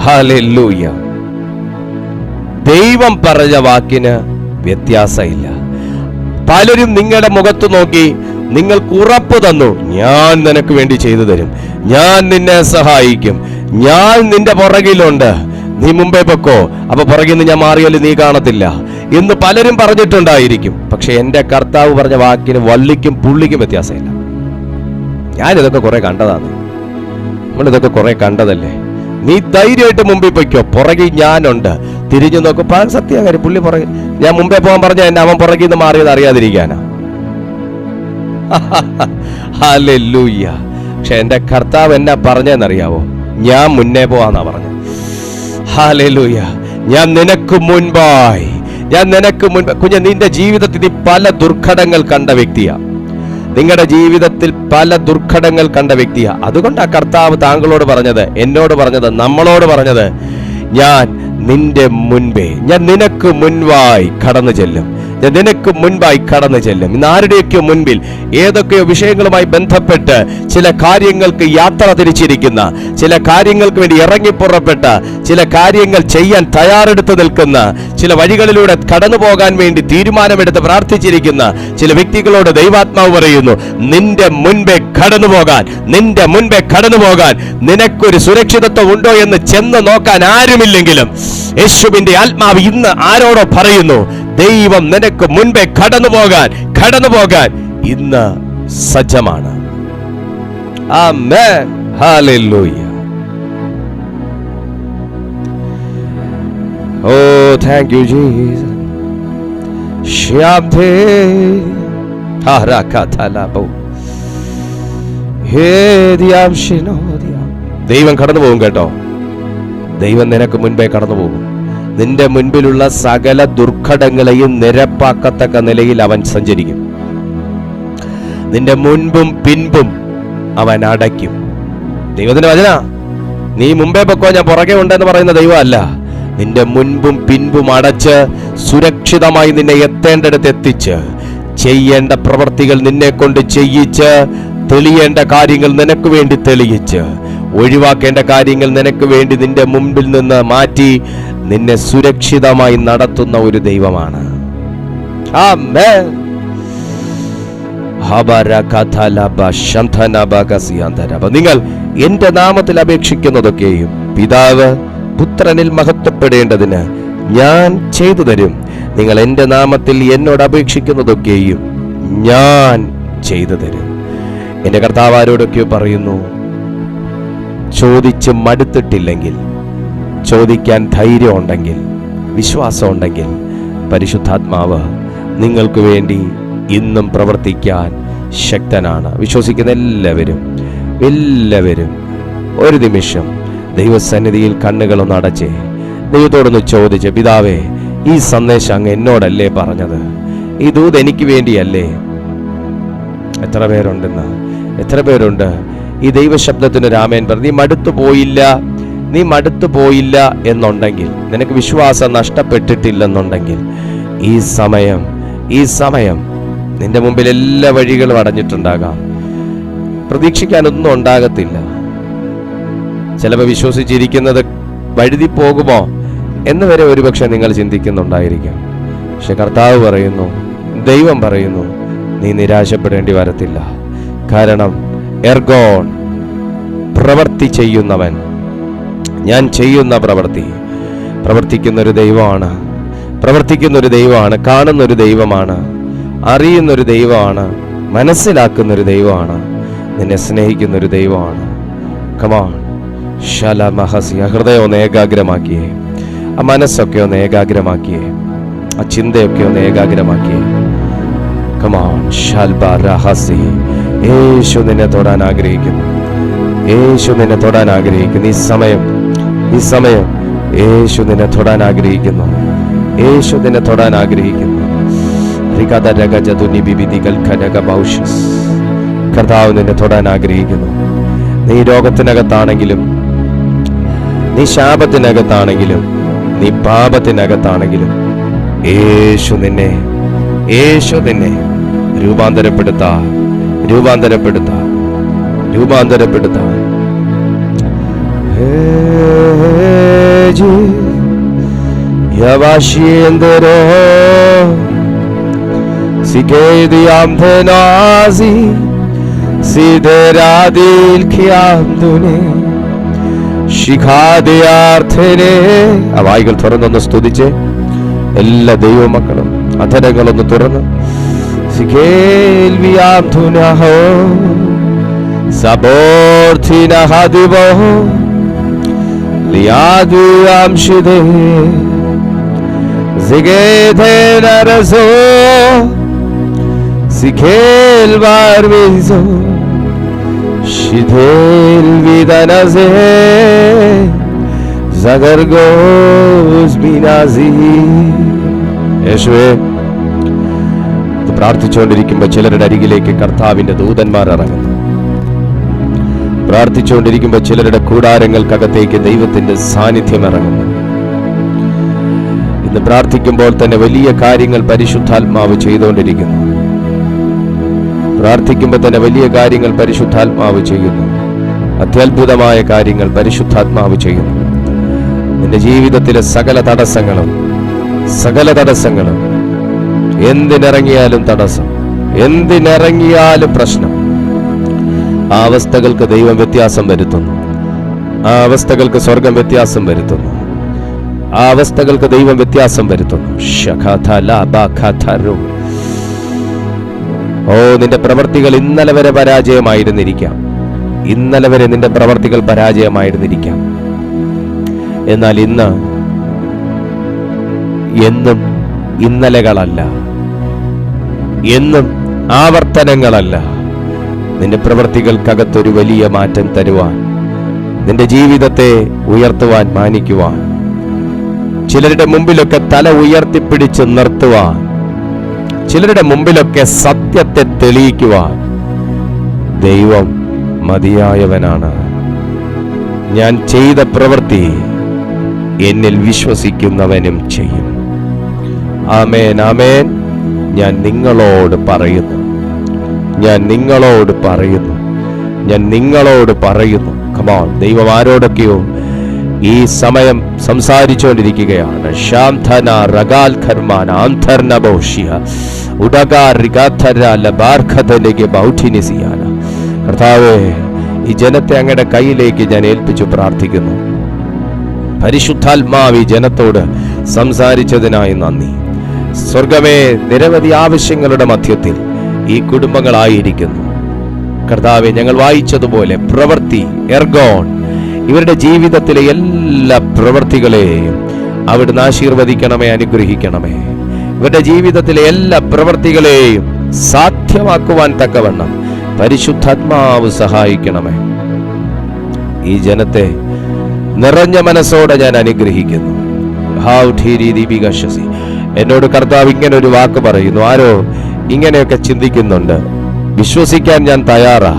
ഹല്ലേലൂയ, ദൈവം പറഞ്ഞ വാക്കിന് വ്യത്യാസമില്ല. പലരും നിങ്ങളുടെ മുഖത്ത് നോക്കി നിങ്ങൾക്ക് ഉറപ്പ് തന്നു, ഞാൻ നിനക്ക് വേണ്ടി ചെയ്തു തരും, ഞാൻ നിന്നെ സഹായിക്കും, ഞാൻ നിന്റെ പുറകിലുണ്ട്, നീ മുമ്പേ പൊക്കോ, അപ്പൊ പുറകിൽ നിന്ന് ഞാൻ മാറിയാലും നീ കാണത്തില്ല എന്ന് പലരും പറഞ്ഞിട്ടുണ്ടായിരിക്കും. പക്ഷെ എൻ്റെ കർത്താവ് പറഞ്ഞ വാക്കിന് വള്ളിക്കും പുള്ളിക്കും വ്യത്യാസമില്ല. ഞാനിതൊക്കെ കുറെ കണ്ടതാണ്, നമ്മളിതൊക്കെ കുറെ കണ്ടതല്ലേ. നീ ധൈര്യമായിട്ട് മുമ്പിൽ പൊയ്ക്കോ, പുറകിൽ ഞാനുണ്ട്. തിരിഞ്ഞു നോക്കും, സത്യകാര്യം പുള്ളി പുറകിൽ, ഞാൻ മുമ്പേ പോകാൻ പറഞ്ഞ എന്നെ അവൻ പുറകിൽ നിന്ന് മാറിയത് അറിയാതിരിക്കാനാ. ഹല്ലേലൂയ. പക്ഷെ എൻ്റെ കർത്താവ് എന്നാ പറഞ്ഞെന്നറിയാവോ? ഞാൻ മുന്നേ പോവാന്നാ പറഞ്ഞത്. ഹല്ലേലൂയ. ഞാൻ നിനക്ക് മുൻപായി, കുഞ്ഞെ, നിന്റെ ജീവിതത്തിൽ നീ പല ദുർഘടങ്ങൾ കണ്ട വ്യക്തിയാ. നിങ്ങളുടെ ജീവിതത്തിൽ പല ദുർഘടങ്ങൾ കണ്ട വ്യക്തിയാ. അതുകൊണ്ടാ കർത്താവ് താങ്കളോട് പറഞ്ഞത്, എന്നോട് പറഞ്ഞത്, നമ്മളോട് പറഞ്ഞത്, ഞാൻ നിന്റെ മുൻപേ, ഞാൻ നിനക്ക് മുൻപായി കടന്നു ചെല്ലും, ഞാൻ നിനക്ക് മുൻപായി കടന്നു ചെല്ലും. ഇന്ന് ആരുടെയൊക്കെയോ മുൻപിൽ ഏതൊക്കെയോ വിഷയങ്ങളുമായി ബന്ധപ്പെട്ട് ചില കാര്യങ്ങൾക്ക് യാത്ര തിരിച്ചിരിക്കുന്ന, ചില കാര്യങ്ങൾക്ക് വേണ്ടി ഇറങ്ങിപ്പുറപ്പെട്ട, ചില കാര്യങ്ങൾ ചെയ്യാൻ തയ്യാറെടുത്ത് നിൽക്കുന്ന, ചില വഴികളിലൂടെ കടന്നു പോകാൻ വേണ്ടി തീരുമാനമെടുത്ത് പ്രാർത്ഥിച്ചിരിക്കുന്ന ചില വ്യക്തികളോട് ദൈവാത്മാവ് പറയുന്നു, നിന്റെ മുൻപേ കടന്നു പോകാൻ, നിന്റെ മുൻപേ കടന്നു പോകാൻ നിനക്കൊരു സുരക്ഷിതത്വം ഉണ്ടോ എന്ന് ചെന്ന് നോക്കാൻ ആരുമില്ലെങ്കിലും യേശുവിന്റെ ആത്മാവ് ഇന്ന് ആരോടോ പറയുന്നു, ദൈവം നിനക്ക് മുൻപേ കടന്നു പോകാൻ ഇന്ന് സജ്ജമാണ്. ആമേൻ. ഹല്ലേലൂയ. Oh thank you Jesus. ശാബ്ദേ ഹരകതലബോ ഹേദിയാം ശിനോദിയാം. ദൈവം കടന്നു പോകും കേട്ടോ. ദൈവം നിനക്ക് മുൻപേ കടന്നു പോകും. നിന്റെ മുൻപിലുള്ള സകല ദുർഘടങ്ങളെയും നിരപ്പാക്കത്തക്ക നിലയിൽ അവൻ സഞ്ചരിക്കും. നിന്റെ മുൻപും പിൻപും അവൻ അടയ്ക്കും. ദൈവത്തിന്റെ വചന, നീ മുമ്പേ പൊക്കോ ഞാൻ പുറകെ ഉണ്ടെന്ന് പറയുന്ന ദൈവമല്ല. നിന്റെ മുൻപും പിൻപും അടച്ച് സുരക്ഷിതമായി നിന്നെ എത്തേണ്ടടുത്ത് എത്തിച്ച്, ചെയ്യേണ്ട പ്രവൃത്തികൾ നിന്നെ കൊണ്ട് ചെയ്യിച്ച്, തെളിയേണ്ട കാര്യങ്ങൾ നിനക്ക് വേണ്ടി തെളിയിച്ച്, ഒഴിവാക്കേണ്ട കാര്യങ്ങൾ നിനക്ക് വേണ്ടി നിന്റെ മുമ്പിൽ നിന്ന് മാറ്റി നിന്നെ സുരക്ഷിതമായി നടത്തുന്ന ഒരു ദൈവമാണ്. ആമേൻ. നിങ്ങൾ എന്റെ നാമത്തിൽ അപേക്ഷിക്കുന്നതൊക്കെയും പിതാവ് പുത്രനിൽ മഹത്വപ്പെടേണ്ടതിന് ഞാൻ ചെയ്തു തരും. നിങ്ങൾ എന്റെ നാമത്തിൽ എന്നോട് അപേക്ഷിക്കുന്നതൊക്കെയും ഞാൻ ചെയ്തു തരും. എന്റെ കർത്താവ് ആരോടൊക്കെയോ പറയുന്നു, ചോദിച്ച് മടുത്തിട്ടില്ലെങ്കിൽ, ചോദിക്കാൻ ധൈര്യം ഉണ്ടെങ്കിൽ, വിശ്വാസം ഉണ്ടെങ്കിൽ, പരിശുദ്ധാത്മാവ് നിങ്ങൾക്ക് വേണ്ടി ഇന്നും പ്രവർത്തിക്കാൻ ശക്തനാണ്. വിശ്വസിക്കുന്ന എല്ലാവരും ഒരു നിമിഷം ദൈവസന്നിധിയിൽ കണ്ണുകളൊന്ന് അടച്ചേ, ദൈവത്തോടൊന്ന് ചോദിച്ച്, പിതാവേ, ഈ സന്ദേശം അങ്ങ് എന്നോടല്ലേ പറഞ്ഞത്? ഈ ദൂത് എനിക്ക് വേണ്ടിയല്ലേ? എത്ര പേരുണ്ട് ഈ ദൈവശബ്ദത്തിന് രാമേൻ പറഞ്ഞു? നീ മടുത്തു പോയില്ല എന്നുണ്ടെങ്കിൽ, നിനക്ക് വിശ്വാസം നഷ്ടപ്പെട്ടിട്ടില്ലെന്നുണ്ടെങ്കിൽ, ഈ സമയം നിന്റെ മുമ്പിൽ എല്ലാ വഴികളും അടഞ്ഞിട്ടുണ്ടാകാം. പ്രതീക്ഷിക്കാനൊന്നും ഉണ്ടാകത്തില്ല. ചിലപ്പോൾ വിശ്വസിച്ചിരിക്കുന്നത് വഴുതി പോകുമോ എന്ന് വരെ ഒരുപക്ഷെ നിങ്ങൾ ചിന്തിക്കുന്നുണ്ടായിരിക്കാം. പക്ഷെ കർത്താവ് പറയുന്നു, ദൈവം പറയുന്നു, നീ നിരാശപ്പെടേണ്ടി വരത്തില്ല. കാരണം എർഗോൺ, പ്രവൃത്തി ചെയ്യുന്നവൻ, ഞാൻ ചെയ്യുന്ന പ്രവർത്തിക്കുന്നൊരു ദൈവമാണ്, കാണുന്നൊരു ദൈവമാണ്, അറിയുന്നൊരു ദൈവമാണ്, മനസ്സിലാക്കുന്നൊരു ദൈവമാണ്, നിന്നെ സ്നേഹിക്കുന്നൊരു ദൈവമാണ്. കമാൺ ശലമഹസിയ. ഹൃദയം ഒന്ന് ഏകാഗ്രമാക്കിയേ, ആ മനസ്സൊക്കെ ഒന്ന് ഏകാഗ്രമാക്കിയേ, ആ ചിന്തയൊക്കെ ഒന്ന് ഏകാഗ്രമാക്കിയേ. കമാൺ ശൽബറഹസി. യേശു നിന്നെ തൊടാൻ ആഗ്രഹിക്കുന്നു. ഈ സമയം യേശു നിന്നെ തൊടാൻ ആഗ്രഹിക്കുന്നു. കർത്താവ് നിന്നെ തൊടാൻ ആഗ്രഹിക്കുന്നു. നീ രോഗത്തിനകത്താണെങ്കിലും, നീ ശാപത്തിനകത്താണെങ്കിലും, നീ പാപത്തിനകത്താണെങ്കിലും, യേശു നിന്നെ രൂപാന്തരപ്പെടുത്താൻ. Lavashiendero Sikediam Tenazi Sideradil Kiandune Shikhadearthene അവൈകൾ തുറന്നൊന്ന് സ്തുതിച്ച് എല്ലാ ദൈവമക്കളും അധരങ്ങളൊന്ന് തുറന്ന് Sikelviam Tunaho Saborthina Hadivo Liaduam Shide Zigedena Razo Sikel Varvizo Shidel Vidanaze Zagargos Binazi യേശുവേ പ്രാർത്ഥിച്ചുകൊണ്ടിരിക്കുമ്പോൾ ചിലരുടെ അരികിലേക്ക് കർത്താവിന്റെ ദൂതന്മാർ ഇറങ്ങുന്നു. പ്രാർത്ഥിച്ചുകൊണ്ടിരിക്കുമ്പോൾ ചിലരുടെ കൂടാരങ്ങൾക്കകത്തേക്ക് ദൈവത്തിന്റെ സാന്നിധ്യം ഇറങ്ങുന്നു. ഇന്ന് പ്രാർത്ഥിക്കുമ്പോൾ തന്നെ വലിയ കാര്യങ്ങൾ പരിശുദ്ധാത്മാവ് ചെയ്തുകൊണ്ടിരിക്കുന്നു. പ്രാർത്ഥിക്കുമ്പോൾ തന്നെ വലിയ കാര്യങ്ങൾ പരിശുദ്ധാത്മാവ് ചെയ്യുന്നു. അത്യത്ഭുതമായ കാര്യങ്ങൾ പരിശുദ്ധാത്മാവ് ചെയ്യുന്നു. നിന്റെ ജീവിതത്തിലെ സകല തടസ്സങ്ങളും എന്തിനിറങ്ങിയാലും തടസ്സം, എന്തിനിറങ്ങിയാലും പ്രശ്നം, ആ അവസ്ഥകൾക്ക് ദൈവം വ്യത്യാസം വരുത്തുന്നു. ആ അവസ്ഥകൾക്ക് സ്വർഗം വ്യത്യാസം വരുത്തുന്നു. ആ അവസ്ഥകൾക്ക് ദൈവം വ്യത്യാസം വരുത്തുന്നു. ഓ, നിന്റെ പ്രവർത്തികൾ ഇന്നലെ വരെ പരാജയമായിരുന്നിരിക്കാം. ഇന്നലെ വരെ നിന്റെ പ്രവർത്തികൾ പരാജയമായിരുന്നിരിക്കാം. എന്നാൽ ഇന്ന് എന്നും ഇന്നലകളല്ല, എന്നും ആവർത്തനങ്ങളല്ല. നിന്റെ പ്രവൃത്തികൾക്കകത്തൊരു വലിയ മാറ്റം തരുവാൻ, നിന്റെ ജീവിതത്തെ ഉയർത്തുവാൻ, മാനിക്കുവാൻ, ചിലരുടെ മുമ്പിലൊക്കെ തല ഉയർത്തിപ്പിടിച്ച് നിർത്തുവാൻ, ചിലരുടെ മുമ്പിലൊക്കെ സത്യത്തെ തെളിയിക്കുവാൻ ദൈവം മതിയായവനാണ്. ഞാൻ ചെയ്ത പ്രവൃത്തി എന്നിൽ വിശ്വസിക്കുന്നവനും ചെയ്യും. ആമേൻ, ആമേൻ. ഞാൻ നിങ്ങളോട് പറയുന്നു, ഞാൻ നിങ്ങളോട് പറയുന്നു, ഞാൻ നിങ്ങളോട് പറയുന്നു. കമോൺ, ദൈവം ആരോടൊക്കെയോ ഈ സമയം സംസാരിച്ചുകൊണ്ടിരിക്കുകയാണ്. ശാന്തന റഗാൽ ഖർമാന ആന്തർനബോഷിയ ഉടകാരികാധര ലബാർഖദനകെ ബൗഠിനിസിയാന. കർത്താവേ, ഈ ജനത്തെ അങ്ങയുടെ കയ്യിലേക്ക് ഞാൻ ഏൽപ്പിച്ചു പ്രാർത്ഥിക്കുന്നു. പരിശുദ്ധാത്മാവ് ഈ ജനത്തോട് സംസാരിച്ചതിനായി നന്ദി. സ്വർഗമേ, നിരവധി ആവശ്യങ്ങളുടെ മധ്യത്തിൽ ഈ കുടുംബങ്ങളായിരിക്കുന്നു. കർത്താവെ, ഞങ്ങൾ വായിച്ചതുപോലെ പ്രവൃത്തി എർഗോൺ, ഇവരുടെ ജീവിതത്തിലെ എല്ലാ പ്രവൃത്തികളെയും അവിടുന്ന് ആശീർവദിക്കണമേ, അനുഗ്രഹിക്കണമേ. ഇവരുടെ ജീവിതത്തിലെ എല്ലാ പ്രവൃത്തികളെയും സാധ്യമാക്കുവാൻ തക്കവണ്ണം പരിശുദ്ധാത്മാവ് സഹായിക്കണമേ. ഈ ജനത്തെ നിറഞ്ഞ മനസ്സോടെ ഞാൻ അനുഗ്രഹിക്കുന്നു. എന്നോട് കർത്താവ് ഇങ്ങനെ ഒരു വാക്ക് പറയുന്നു. ആരോ ഇങ്ങനെയൊക്കെ ചിന്തിക്കുന്നുണ്ട്. വിശ്വസിക്കാൻ ഞാൻ തയ്യാറാ,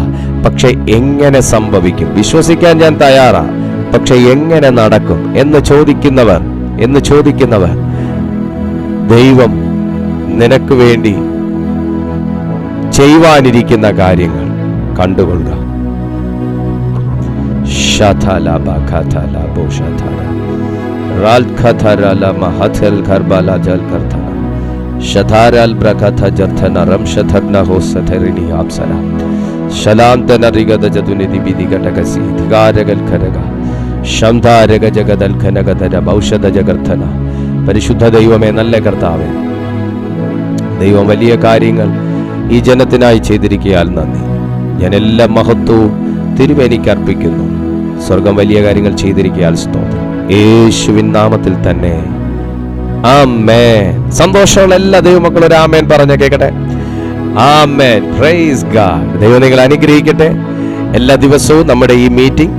പക്ഷെ എങ്ങനെ സംഭവിക്കും? വിശ്വസിക്കാൻ ഞാൻ തയ്യാറാ, പക്ഷെ എങ്ങനെ നടക്കും എന്ന് ചോദിക്കുന്നവർ ദൈവം നിനക്ക് വേണ്ടി ചെയ്യുവാനിരിക്കുന്ന കാര്യങ്ങൾ കണ്ടുകൊള്ളുക. പരിശുദ്ധ ദൈവമേ, നല്ല കർത്താവേ, ദൈവം വലിയ കാര്യങ്ങൾ ഈ ജനത്തിനായി ചെയ്തിരിക്കയാൽ നന്ദി. ഞാൻ എല്ലാ മഹത്വവും തിരുമേനിക്ക് അർപ്പിക്കുന്നു. സ്വർഗം വലിയ കാര്യങ്ങൾ ചെയ്തിരിക്കയാൽ സ്തോത്രം. യേശുവിൻ നാമത്തിൽ തന്നെ ആമേൻ. സന്തോഷമുള്ള എല്ലാ ദൈവമക്കളും ഒരു ആമേൻ പറഞ്ഞ കേൾക്കട്ടെ. ആമേൻ. Praise God. ദൈവം നിങ്ങളെ അനുഗ്രഹിക്കട്ടെ. എല്ലാ ദിവസവും നമ്മുടെ ഈ മീറ്റിംഗ്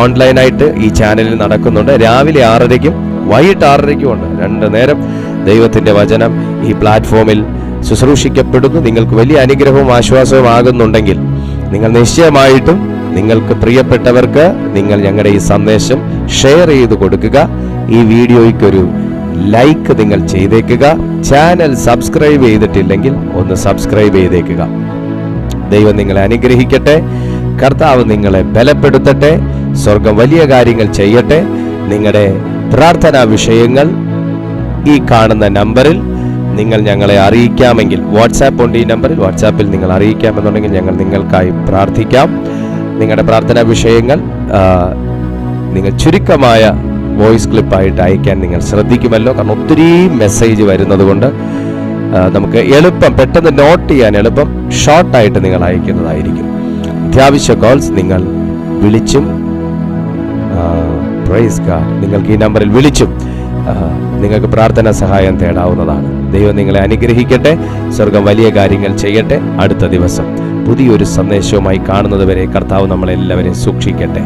ഓൺലൈനായിട്ട് ഈ ചാനലിൽ നടക്കുന്നുണ്ട്. രാവിലെ 6:30-ക്കും വൈകിട്ട് 6:30-ക്കും ഉണ്ട്. 2 നേരം ദൈവത്തിന്റെ വചനം ഈ പ്ലാറ്റ്ഫോമിൽ ശുശ്രൂഷിക്കപ്പെടുന്നു. നിങ്ങൾക്ക് വലിയ അനുഗ്രഹവും ആശ്വാസവും ആകുന്നുണ്ടെങ്കിൽ നിങ്ങൾ നിശ്ചയമായിട്ടും നിങ്ങൾക്ക് പ്രിയപ്പെട്ടവർക്ക് നിങ്ങൾ ഞങ്ങളുടെ ഈ സന്ദേശം ഷെയർ ചെയ്ത് കൊടുക്കുക. ഈ വീഡിയോയ്ക്കൊരു ലൈക്ക് നിങ്ങൾ ചെയ്തേക്കുക. ചാനൽ സബ്സ്ക്രൈബ് ചെയ്തിട്ടില്ലെങ്കിൽ ഒന്ന് സബ്സ്ക്രൈബ് ചെയ്തേക്കുക. ദൈവം നിങ്ങളെ അനുഗ്രഹിക്കട്ടെ. കർത്താവ് നിങ്ങളെ ബലപ്പെടുത്തട്ടെ. സ്വർഗം വലിയ കാര്യങ്ങൾ ചെയ്യട്ടെ. നിങ്ങളുടെ പ്രാർത്ഥനാ വിഷയങ്ങൾ ഈ കാണുന്ന നമ്പറിൽ നിങ്ങൾ ഞങ്ങളെ അറിയിക്കാമെങ്കിൽ, വാട്സാപ്പ് ഉണ്ട് ഈ നമ്പറിൽ, വാട്സാപ്പിൽ നിങ്ങൾ അറിയിക്കാമെന്നുണ്ടെങ്കിൽ ഞങ്ങൾ നിങ്ങൾക്കായി പ്രാർത്ഥിക്കാം. നിങ്ങളുടെ പ്രാർത്ഥനാ വിഷയങ്ങൾ നിങ്ങൾ ചുരുക്കമായ വോയിസ് ക്ലിപ്പായിട്ട് അയക്കാൻ നിങ്ങൾ ശ്രദ്ധിക്കുമല്ലോ. കാരണം ഒത്തിരി മെസ്സേജ് വരുന്നത് കൊണ്ട് നമുക്ക് എളുപ്പം പെട്ടെന്ന് നോട്ട് ചെയ്യാൻ എളുപ്പം ഷോർട്ടായിട്ട് നിങ്ങൾ അയക്കുന്നതായിരിക്കും. അത്യാവശ്യ കോൾസ് നിങ്ങൾ വിളിച്ചും പ്രൈസ് ഗോഡ്, നിങ്ങൾക്ക് ഈ നമ്പറിൽ വിളിച്ചും നിങ്ങൾക്ക് പ്രാർത്ഥനാ സഹായം തേടാവുന്നതാണ്. ദൈവം നിങ്ങളെ അനുഗ്രഹിക്കട്ടെ. സ്വർഗം വലിയ കാര്യങ്ങൾ ചെയ്യട്ടെ. അടുത്ത ദിവസം പുതിയൊരു സന്ദേശവുമായി കാണുന്നത് വരെ കർത്താവ് നമ്മളെല്ലാവരെയും സൂക്ഷിക്കട്ടെ.